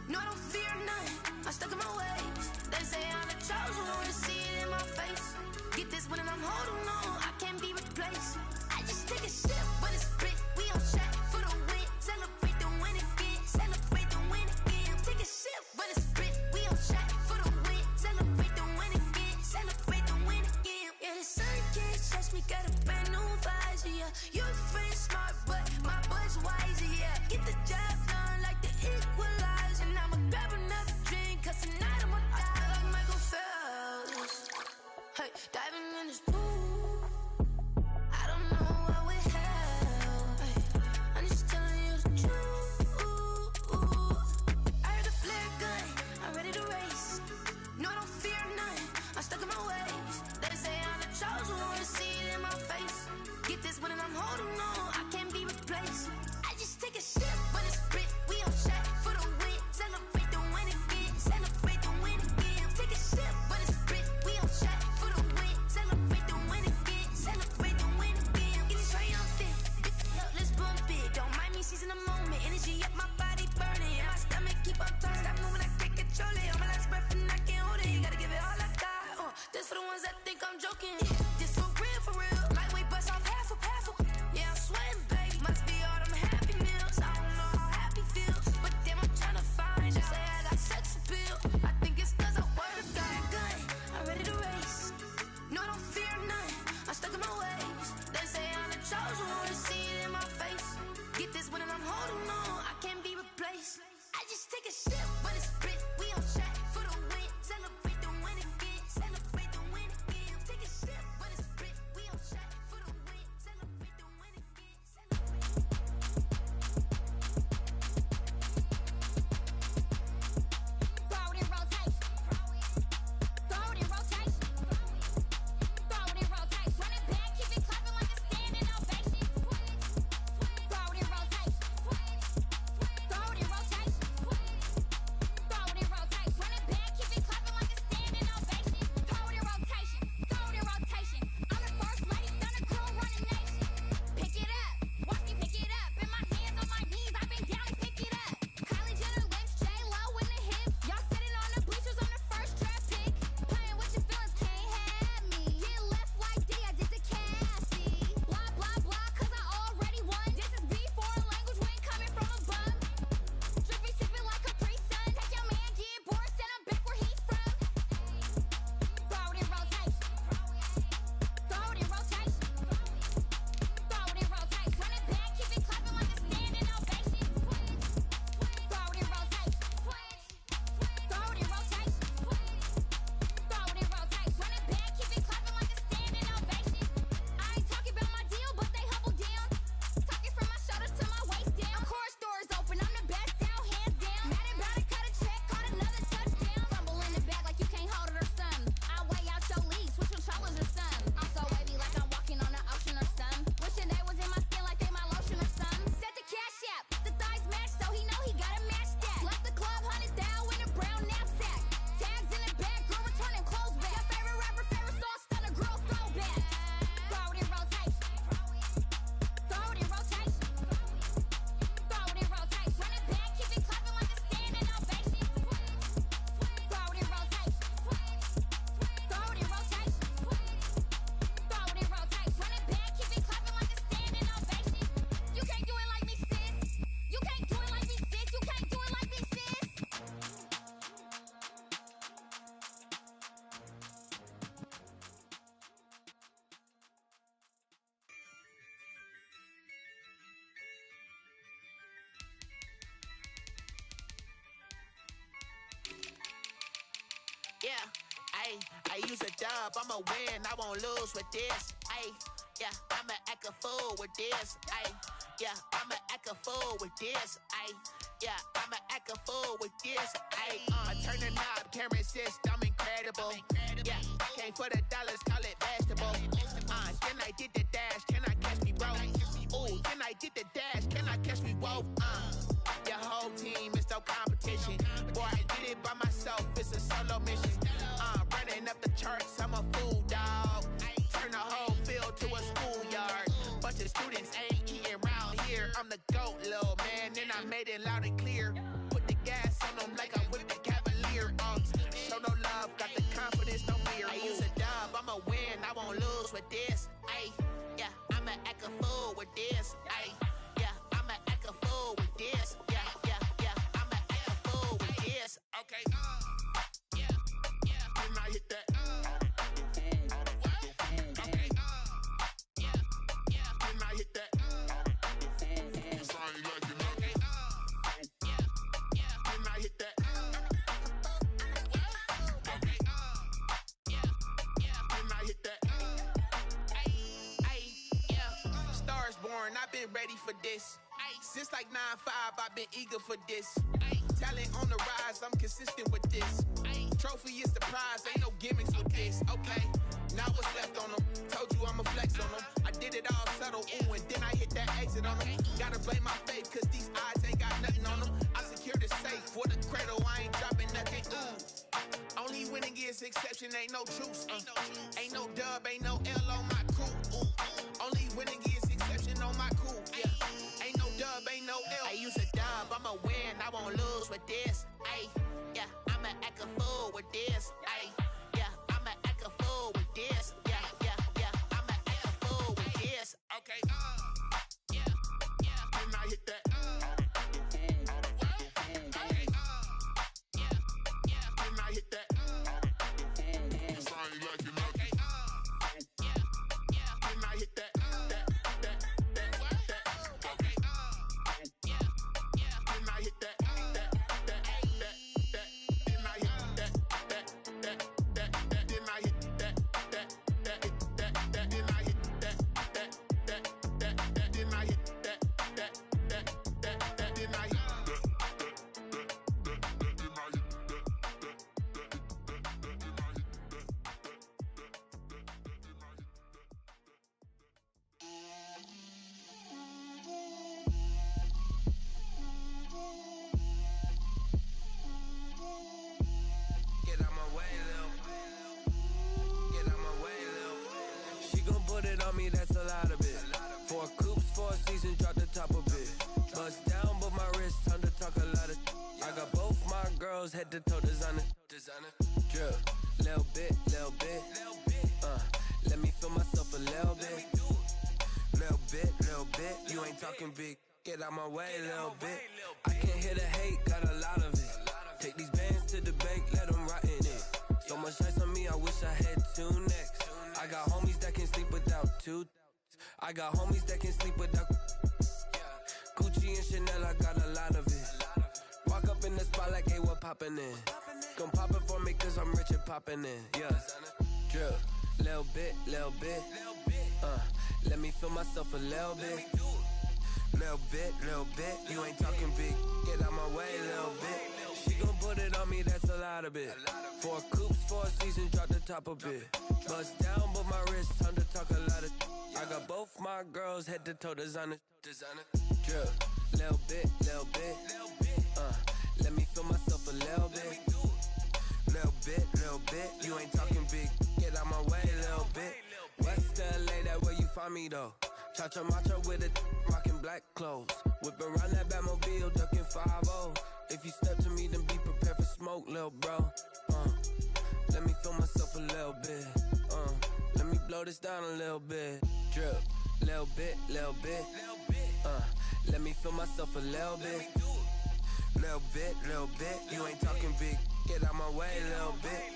No, I don't fear none, I'm stuck in my ways. They say I'm the chosen one, to see it in my face. Get this one and I'm holding on, I can't be replaced. I just take a sip when it's split, we on track for the win. Celebrate the win again, celebrate the win again. Take a sip when it's split, we on track for the win. Celebrate the win again, celebrate the win again. Yeah, the sun can't touch me, got a brand new visor, yeah. Your friend smart, but my boy's wiser, yeah. Get the job done like the equalizer. And I'ma grab another drink, cause tonight I'ma die like Michael Phelps. Hey, diving in this pool, I don't know what we have. Hey, I'm just telling you the truth. I heard a flare gun, I'm ready to race. No, I don't fear none, I'm stuck in my ways. They say I'm the chosen one, to see it in my face. Get this one and I'm holding on, I can't be replaced. I just take a sip when it's split, we on track for the win. Celebrate the win again, celebrate the win again. Take a sip when it's split, we on track for the win. Celebrate the win again, celebrate the win again. Get it triumphant, let's bump it. Don't mind me seizing the moment, energy up my body burning. And my stomach keep on turning, stop moving, I can't control it. On my last breath and I can't hold it, you gotta give it all I got. This for the ones that think I'm joking. This for real, lightweight bust off half a. Yeah, I'm sweating, baby. Must be all them happy meals. I don't know how happy feels, but damn, I'm trying to find out. Say I got sex appeal. I think it's cause I work got a gun. I'm ready to race. No, I don't fear none, I'm stuck in my ways. They say I'm the chosen one, to see it in my face. Get this one and I'm holding on, I can't be replaced. I just take a sip when it's split, we on track for the win. Celebrate the win again, celebrate the win again. Take a sip when it's Yeah, I use a dub, I'ma win, I won't lose with this. Yeah, I'ma act a fool with this. Yeah, I'ma act a fool with this. Yeah, I'ma act a fool with this. Turn the knob, can't resist, I'm incredible. Yeah, came for the dollars, call it vegetable. Then I did the dash, can I catch me, bro? Ooh, then I did the dash, can I catch me, whoa? Your whole team is no competition. Boy, I did it by myself, it's a solo mission. Running up the charts, I'm a fool, dog. Turn the whole field to a schoolyard. Bunch of students ain't eating round here. I'm the GOAT, little man, and I made it loud and clear. Put the gas on them like I'm with the Cavalier. Show no love, got the confidence, no fear. I use a dub, I'ma win, I won't lose with this. Yeah, I'ma act a fool with this. Yeah, I'ma act a fool with this. Yeah, I'ma act a fool with this. Okay, yeah, can I hit that? Okay, yeah, can I hit that? Sorry, like you know. Okay, yeah, can I hit that? Okay, yeah, can I hit that? Yeah, stars born, I've been ready for this. Since like 9-5, I've been eager for this. Talent on the rise, I'm consistent with this. Trophy is the prize, ain't no gimmicks with this. Okay, now what's left on them? Told you I'ma flex on them. I did it all subtle, ooh, and then I hit that exit on them. Gotta blame my faith, cause these odds ain't got nothing on them. I secured the safe for the cradle, I ain't dropping nothing, ooh. Only winning is exception, ain't no truce. Ain't no dub, ain't no L on my crew. Ooh. Only winning is exception on my crew. Yeah, ain't no dub, ain't no L. I use a dub, I'ma win, I won't lose with this. Yeah, I'ma act a fool with this. Yeah, I'ma act a fool with this. Yeah, I'ma act a fool with this. Okay, yeah, can I hit that? Okay, yeah, can I hit that? Sorry, like you know. Okay, yeah, can I hit that? Okay, yeah, can I hit that? That's a lot of it. 4 coops, 4 seasons, drop the top a bit. Bust down, but my wrist, time to talk a lot of. I got both my girls head to toe designer. Drip, little bit. Let me feel myself a little bit. Little bit. You ain't talking big. Get out my way, little bit. I can't hear the hate, got a lot of it. Take these bands to the bank, let them rot in it. So much ice on me, I wish I had 2 necks. I got homies that can sleep without 2. I got homies that can sleep without Gucci and Chanel, I got a lot of it. Walk up in the spot like, hey, what poppin' in? Come pop it for me, cause I'm rich and poppin' in. Yeah, drip, little bit. Let me feel myself a little bit. Little bit. You ain't talking big. Get out my way, little bit. She gon' put it on me, that's a lot of it. 4 coops, 4 seasons, drop the top a bit. Bust down, but my wrist, time to talk a lot of. I got both my girls head to toe designer. Drip, little bit. Let me feel myself a little bit. Little bit. You ain't talking big. Get out my way, little bit. West LA, that where you find me though. Cha-cha macha with it, rockin' black clothes. Whippin' around that Batmobile, duckin' 5-0. If you step to me, then be prepared for smoke, lil' bro. Let me feel myself a little bit. Let me blow this down a little bit. Drip, little bit. Let me feel myself a little bit. Little bit. You ain't talking big. Get out my way, little bit.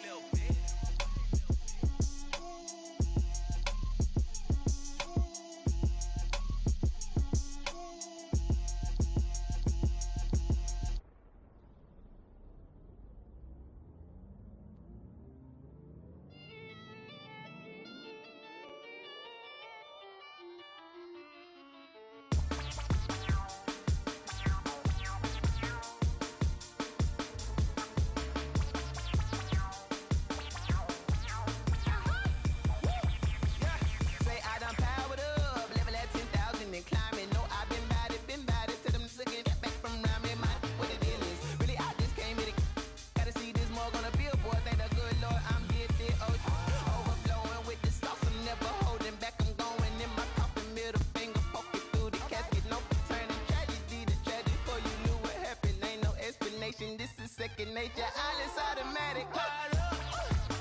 second nature. All is automatic. Powered up.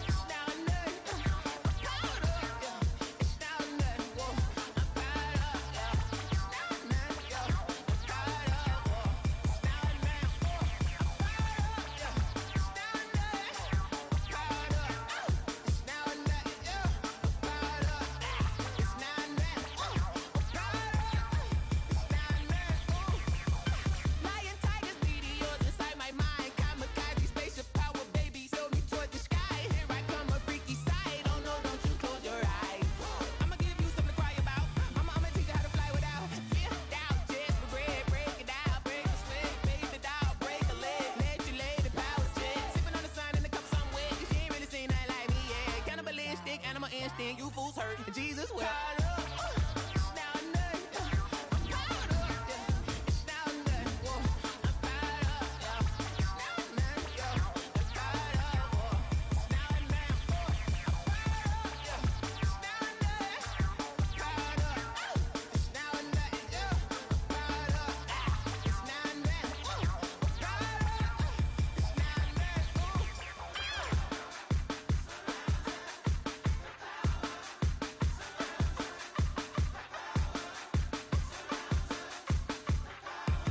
It's now or nothing. Powered up. Yeah. It's now or nothing. Whoa. I'm powered up. Yeah. It's now or nothing. Yeah. Powered up. Whoa. It's now or nothing. Whoa. I'm powered up. Yeah. It's now or nothing. Powered up. It's now or nothing. Yeah. Powered up. It's now or nothing. Powered up. It's now or nothing. Lion, tigers, meteors inside my mind. Kamikaze, spaceship power, baby, sail me toward the sky. Here I come, a freaky side. Oh no, don't you close your eyes. I'ma give you something to cry about. I'ma teach you how to fly without fear. Doubt, just regret. Break it down, break a sweat, baby the doll, break a leg. Let you lay the power jet. Sipping on the sun in the cup somewhere. Cause you ain't really seen nothing like me, yeah. Cannibalistic, animal instinct, you fools hurt. Jesus will. It's now or nothing. I'm powered up, yeah. It's now or nothing. Whoa. I'm powered up, yeah. It's now or nothing, yeah. I'm powered up, whoa. It's now or nothing, whoa. I'm powered up, yeah. It's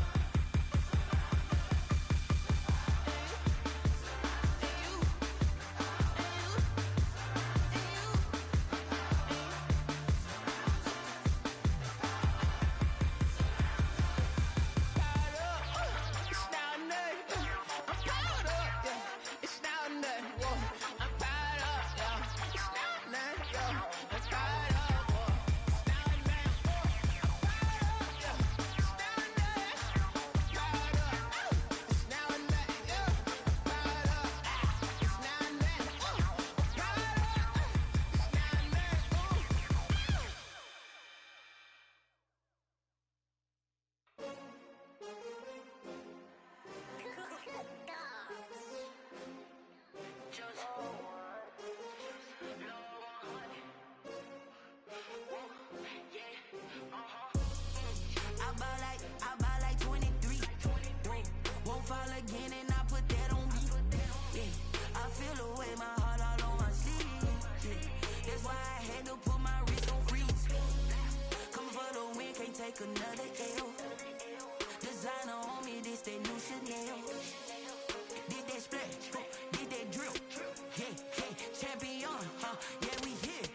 now or nothing. Powered up, it's now or nothing, yeah. Powered up, it's now or nothing, whoa. Powered up, it's now or I ball like 23. Won't fall again and I put that on me. Yeah, I feel the way, my heart all on my sleeve. Yeah, that's why I had to put my wrist on freeze. Coming for the win, can't take another L. Designer on me, this that new Chanel. Did that splash, did that drill. Yeah, champion, yeah, we here.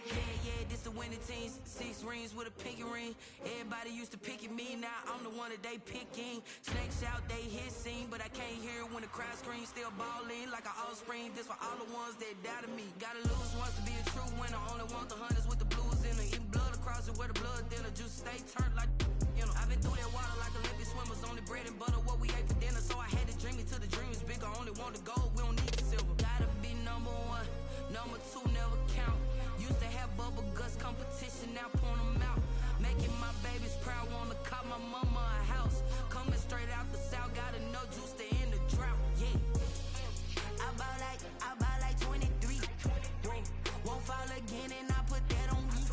Yeah, this the winning team. 6 rings with a pinky ring. Everybody used to pick at me, now I'm the one that they picking. Snakes out, they hit scene, but I can't hear when the crowd screams. Still balling like an offspring. This for all the ones that doubted me. Gotta lose once to be a true winner. Only want the hunters with the blues in it. Eating blood across it where the blood thinner. Juice stay turned like, you know. I've been through that water like Olympic swimmers. Only bread and butter, what we ate for dinner. So I had to dream it till the dream is bigger. Only want the gold, we don't need the silver. Gotta be number 1, number 2 never count. Used to have bubble guts competition, now point them out. Making my babies proud, wanna cop my mama a house. Coming straight out the south, got enough juice to end the drought. Yeah, I ball like 23. Won't fall again and I put that on me.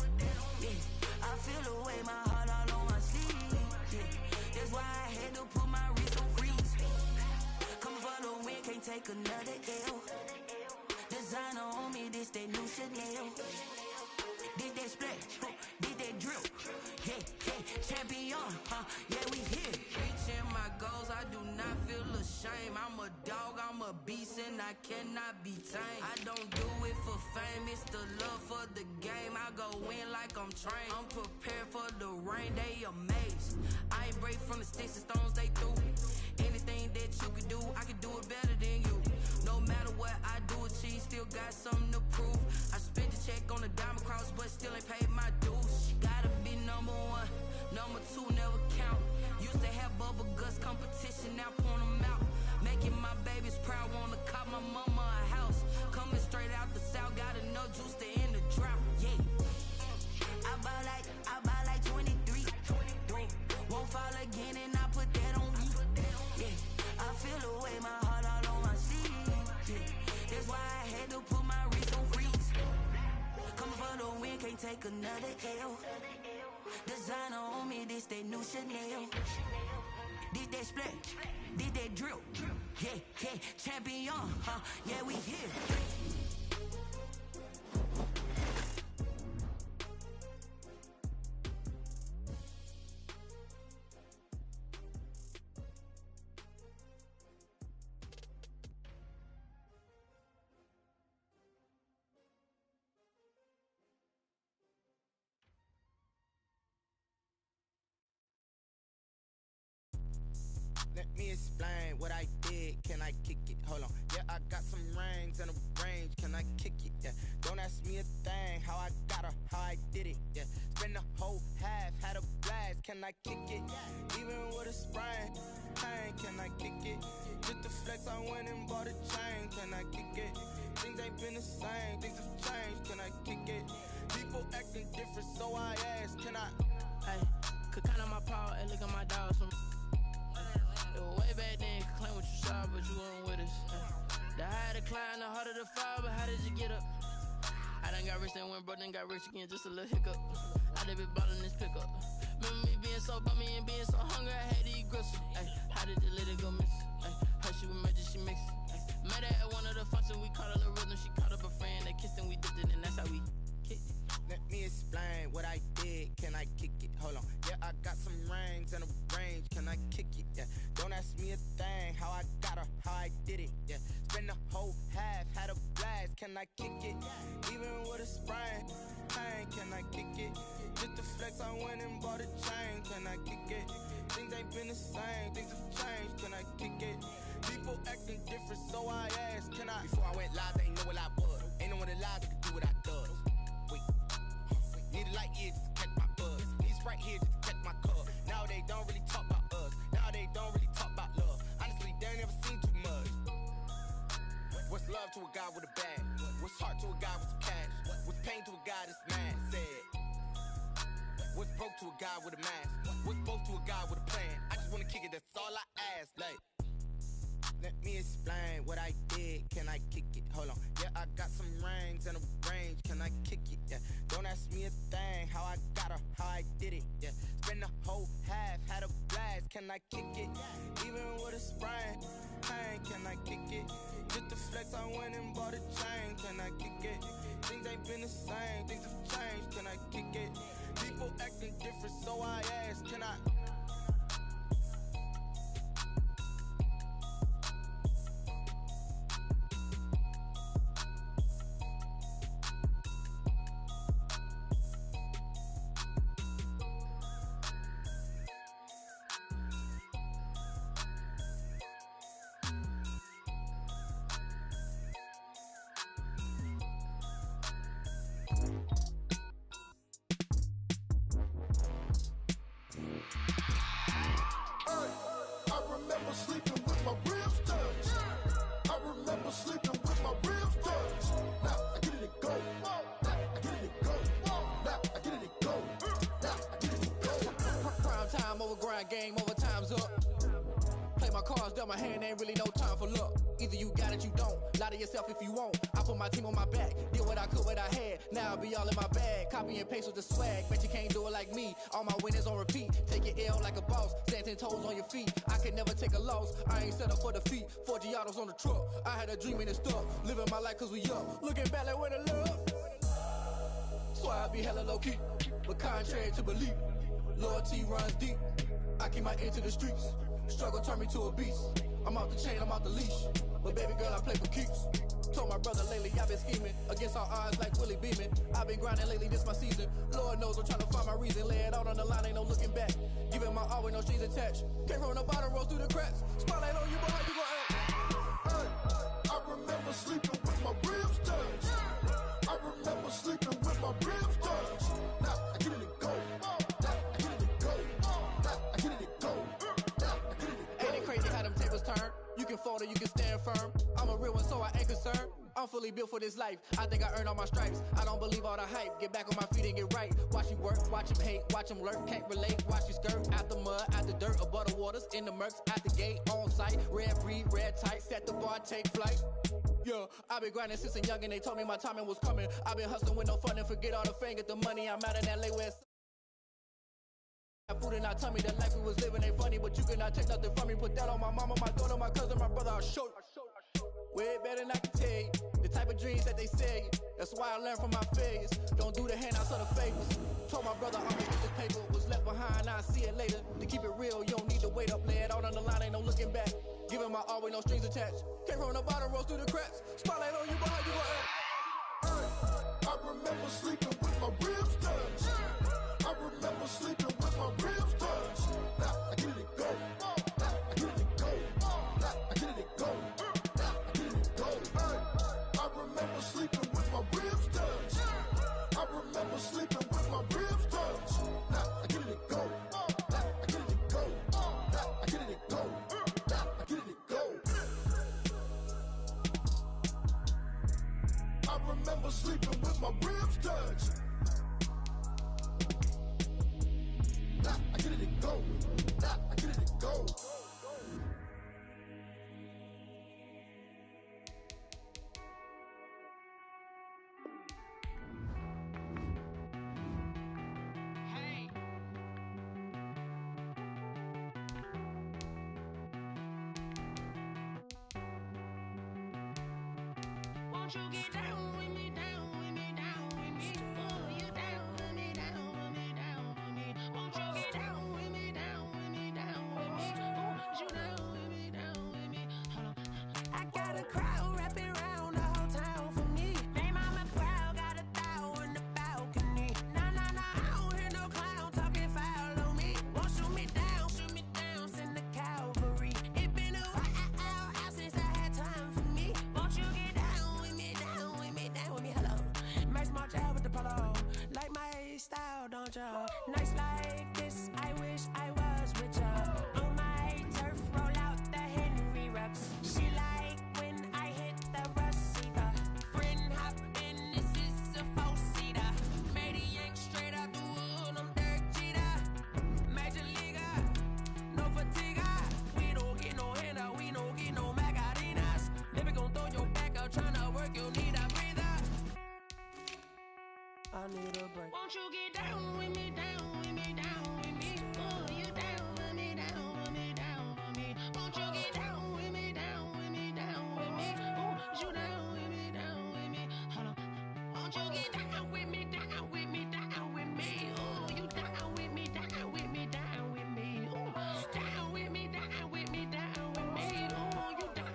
Yeah, I feel the way, my heart all on my sleeve. Yeah, that's why I had to put my wrist on freeze. Coming for the win, can't take another L. Designer on me, this that new Chanel. Did that splash, did that drill. Yeah, champion, yeah, we here. Reaching my goals, I do not feel ashamed. I'm a dog, I'm a beast, and I cannot be tamed. I don't do it for fame, it's the love for the game. I go in like I'm trained. I'm prepared for the rain, they amazed. I ain't break from the sticks and stones they threw. Anything that you can do, I can do it better than you. No matter what I do, achieve, still got something to prove. I spent the check on the diamond cross, but still ain't paid my dues. Gotta be number 1, number 2 never count. Used to have bubble guts competition, now point them out. Making my babies proud, wanna cop my mama a house. Coming straight out the south, got enough juice to end the drought. Yeah, I ball like 23. Won't fall again and I put that on me. Yeah, I feel the way, my heart all on my sleeve. Yeah, that's why I had to put my wrist on freeze. Coming for the win, can't take another L. Designer on me, this that new Chanel. did that split, did that drill. Yeah, yeah, champion, huh? Yeah, we here. Let me explain what I did. Can I kick it? Hold on. Yeah, I got some rings and a range. Can I kick it? Yeah. Don't ask me a thing. How I got her, how I did it. Yeah. Spend the whole half, had a blast. Can I kick it? Even with a sprain. Pain, can I kick it? Just the flex, I went and bought a chain. Can I kick it? Things ain't been the same. Things have changed. Can I kick it? People acting different, so I ask. Can I? Hey, could count on my power and look at my dogs from. Way back then, could claim what you saw, but you weren't with us. The higher the climb, the harder the fall, but how did you get up? I done got rich and went broke, then got rich again, just a little hiccup. I done been ballin' this pickup. Remember me being so bummy and being so hungry, I had to eat gristle. Ay, how did the lady go miss? Ay, how she was magic, she mixed. Met her at one of the functions, we caught a little rhythm, she caught up a friend, they kissed and we dipped it, and that's how we kicked it. Let me explain what I did. Can I kick it? Hold on. Yeah, I got some rings and a range. Can I kick it? Yeah. Don't ask me a thing. How I got her, how I did it. Yeah. Spend the whole half, had a blast. Can I kick it? Even with a sprain. Pain, can I kick it? Just the flex, I went and bought a chain. Can I kick it? Things ain't been the same. Things have changed. Can I kick it? People acting different, so I asked. Can I? Before I went live, they ain't know what I was. Ain't no one alive that could do what I does. Need a light here just to catch my buzz. Need Sprite here just to catch my cup. Now they don't really talk about us. Now they don't really talk about love. Honestly, they ain't never seen too much. What's love to a guy with a bag? What's heart to a guy with some cash? What's pain to a guy that's mad? Said. What's broke to a guy with a mask? What's both to a guy with a plan? I just wanna kick it, that's all I ask. Like, let me explain what I did. Can I kick it? Hold on. Yeah, I got some rings and a range. Can I kick it? Yeah. Don't ask me a thing. How I got her, how I did it. Yeah. Spend the whole half, had a blast. Can I kick it? Even with a sprain. Pain, can I kick it? Just the flex, I went and bought a chain. Can I kick it? Things ain't been the same. Things have changed. Can I kick it? People acting different, so I ask. Can I? I remember sleeping with my ribs touched. I remember sleeping with my ribs touched. Now I get it and go. Now I get it and go. Now I get it and go. Now I get it and go. Prime time over grind game, over time's up. Play my cards, dealt my hand, ain't really no time for luck. Either you got it, you don't. Lie to yourself if you won't. I put my team on my back, did what I could, what I had. Now I'll be all in my bag. Copy and paste with the swag. Bet you can't do it like me. All my winners on repeat. Take your L like a boss. Stand 10 toes on your feet. I could never take a loss. I ain't set up for defeat. 4 Giottos on the truck. I had a dream and it stuck. Living my life cause we up. Looking back like where the love. So I be hella low key. But contrary to belief, loyalty runs deep. I keep my ear to the streets. Struggle turned me to a beast. I'm off the chain, I'm off the leash. But baby girl, I play for keeps. Told my brother lately I've been scheming against all odds like Willie Beeman. I've been grinding lately, this my season. Lord knows I'm trying to find my reason. Lay it out on the line, ain't no looking back. Giving my all with no strings attached. Came from the bottom, rose through the cracks. Spotlight on you, but how you gon' act? Hey, I remember sleeping with my ribs touched. I remember sleeping with my ribs touched. Now I get it and go. Now I get it and go. Now I get it and go. Now I get it and go. Ain't it crazy how them tables turn? You can fold or you can stand firm. I'm a real one, so I ain't concerned. I'm fully built for this life. I think I earned all my stripes. I don't believe all the hype. Get back on my feet and get right. Watch you work, watch him hate, watch him lurk. Can't relate, watch you skirt. Out the mud, out the dirt, above the waters, in the murks, out the gate, on site. Red breed, red tight, set the bar, take flight. Yeah, I've been grinding since a young and they told me my timing was coming. I've been hustling with no fun and forget all the fame, get the money. I'm out in LA West. Food and not tell me that life we was living ain't funny, but you cannot take nothing from me. Put that on my mama, my daughter, my cousin, my brother, I'll show you. Way better than I can tell you. The type of dreams that they sell you. That's why I learned from my failures. Don't do the handouts or the favors. Told my brother I'ma get this paper. Was left behind, I'll see it later. To keep it real, you don't need to wait up. Lay it out on the line, ain't no looking back. Giving my all with no strings attached. Came from the bottom, rose through the cracks. Spotlight on you, but how you gon' I remember sleeping with my ribs touched. I remember sleeping with my ribs touched. Now I get it go. Now I get it go. Now I get it go. Now I get it go. I remember sleeping with my ribs touched. I remember sleeping with my ribs touched. Now I get it go. Now I get it go. Now I get it go. Now I get it go. I remember sleeping with my ribs touched. Now I get it go. Now I get it go. Won't you get down with me, down with me, down with me? Oh, you down with me, down with me, down with me. Won't you get down with me, down with me, down with me? Oh, you down with me, down with me? Hold on. I got a crowd wrapping around the whole town for me. Made mama proud, got a thou in the balcony. Nah, nah, nah, I don't hear no clown talking foul on me. Won't shoot me down, send the cavalry. It been a while since I had time for me. Won't you get down with me, down with me, down with me? Hello. Max March out with the polo. Like my style, don't ya? Nights like this, I wish I was with ya. On my turf, roll out the Henry Rux. She like when I hit the receiver. Friend hop in, this is a four-seater. Made a yank straight out the wood, I'm Derek Jeter. Major leaguer, no fatigue. We don't get no handout, we don't get no Macarinas. Never gon' throw your back out, tryna work, you need a breather. I need a break. Won't you get down with me, down with me, down with me? Oh, you down with me, down with me, down with me? Won't you get down with me, down with me, down with me? Oh, you down with me, down with me? Hold on. Won't you get down with me, down with me, down with me? Oh, you down with me, down with me, down with me? Oh, down with me, down with me, down with me? Oh, you down.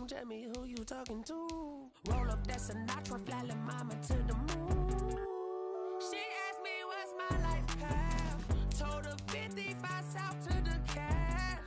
Tell me who you talking to. Roll up that Sinatra, fly la mama to the moon. She asked me what's my life path. Told her 55 south to the cash.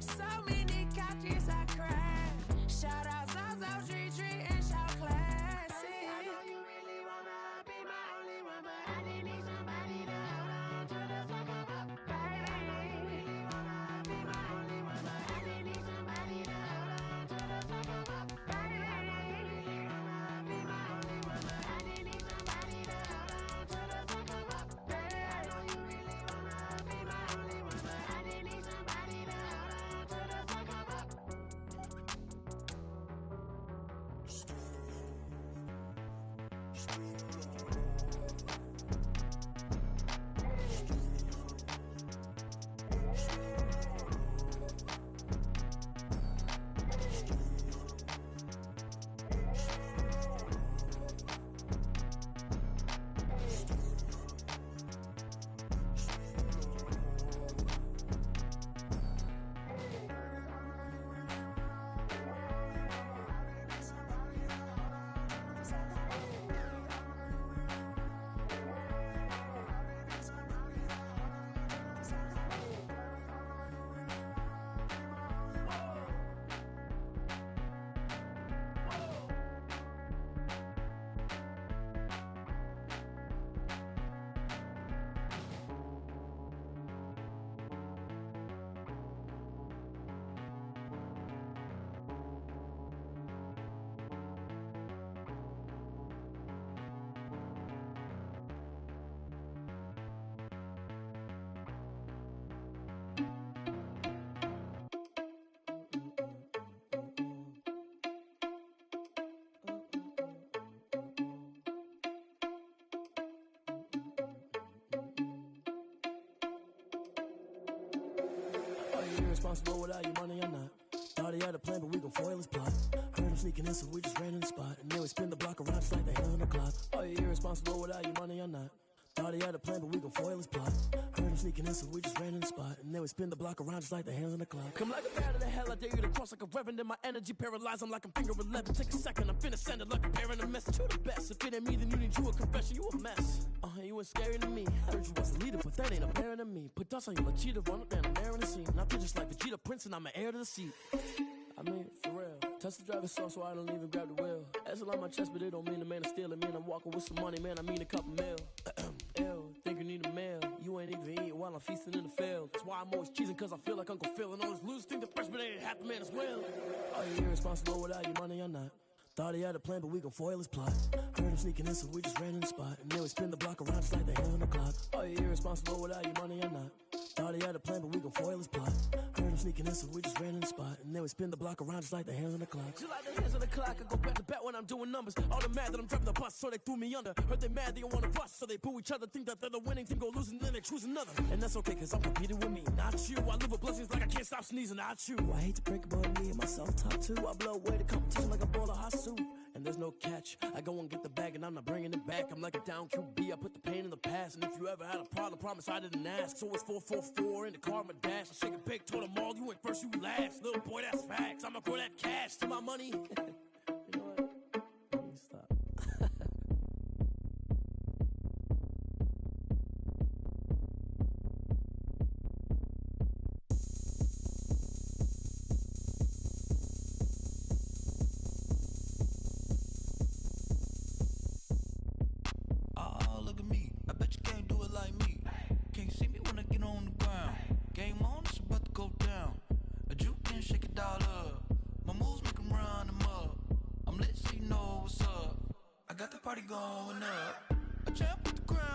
So many couches I crashed. Shout out Zazo, Tree, and shout classy. I know you really wanna be my only one, but I didn't need somebody to hold on to the sucker up. Baby, I know you really wanna be my only one, but I didn't need somebody to hold on to the sucker up. Baby, I know you really wanna be my only one, but I didn't you irresponsible without your money or not? Thought he had a plan, but we gon' foil his plot. Heard him sneaking in, so we just ran in the spot. And then we spin the block around just like the hands on the clock. Are you irresponsible without your money or not? Thought he had a plan, but we gon' foil his plot. Heard him sneaking in, so we just ran in the spot. And then we spin the block around just like the hands on the clock. Come like a bat of the hell, I dare you to cross like a reverend. In my energy paralyzed, I'm like I'm finger 11. Take a second, I'm finna send it like a bearing a message. You the best, if it ain't me, then you need you a confession. You a mess, you ain't scary to me. Heard you was a leader, but that ain't apparent to me. Put dust on you like cheetah, run up and I'm there in the scene. Now I just like Vegeta Prince and I'm an heir to the seat. I mean, for real. Touch the driver's sauce so I don't even grab the wheel. That's on my chest, but it don't mean the man is stealing. Man, I'm walking with some money, man, I mean a couple mil. Ew, think you need a meal. You ain't even eating while I'm feasting in the field. That's why I'm always cheesing, cause I feel like Uncle Phil. And all those losers think the freshman ain't half the man as well. Are you irresponsible without your money or not? Thought he had a plan, but we gon' foil his plot. Heard him sneaking in, so we just ran in the spot. And then we spin the block around just like the hands on the clock. Are you irresponsible without your money or not? Thought he had a plan, but we gon' foil his plot. Heard him sneaking in, so we just ran in the spot. And then we spin the block around just like the hands on the clock. Just like the hands on the clock, I go back to back when I'm doing numbers. All the mad that I'm driving the bus, so they threw me under. Heard they mad, they don't wanna bust, so they boo each other. Think that they're the winning team, go losing, then they choose another. And that's okay, cause I'm competing with me, not you. I live with blessings like I can't stop sneezing, not you. I hate to break about me and my self-talk too. I blow away the competition like a bowl of hot soup. And there's no catch. I go and get the bag and I'm not bringing it back. I'm like a down QB, I put the pain in the past. And if you ever had a problem, promise I didn't ask. So it's 444 in the car, my dash. I shake a big, told them all, you went first, you last. Little boy, that's facts. I'ma grow that cash to my money. You know what? Let me stop. Got the party going up. A champ with the crown.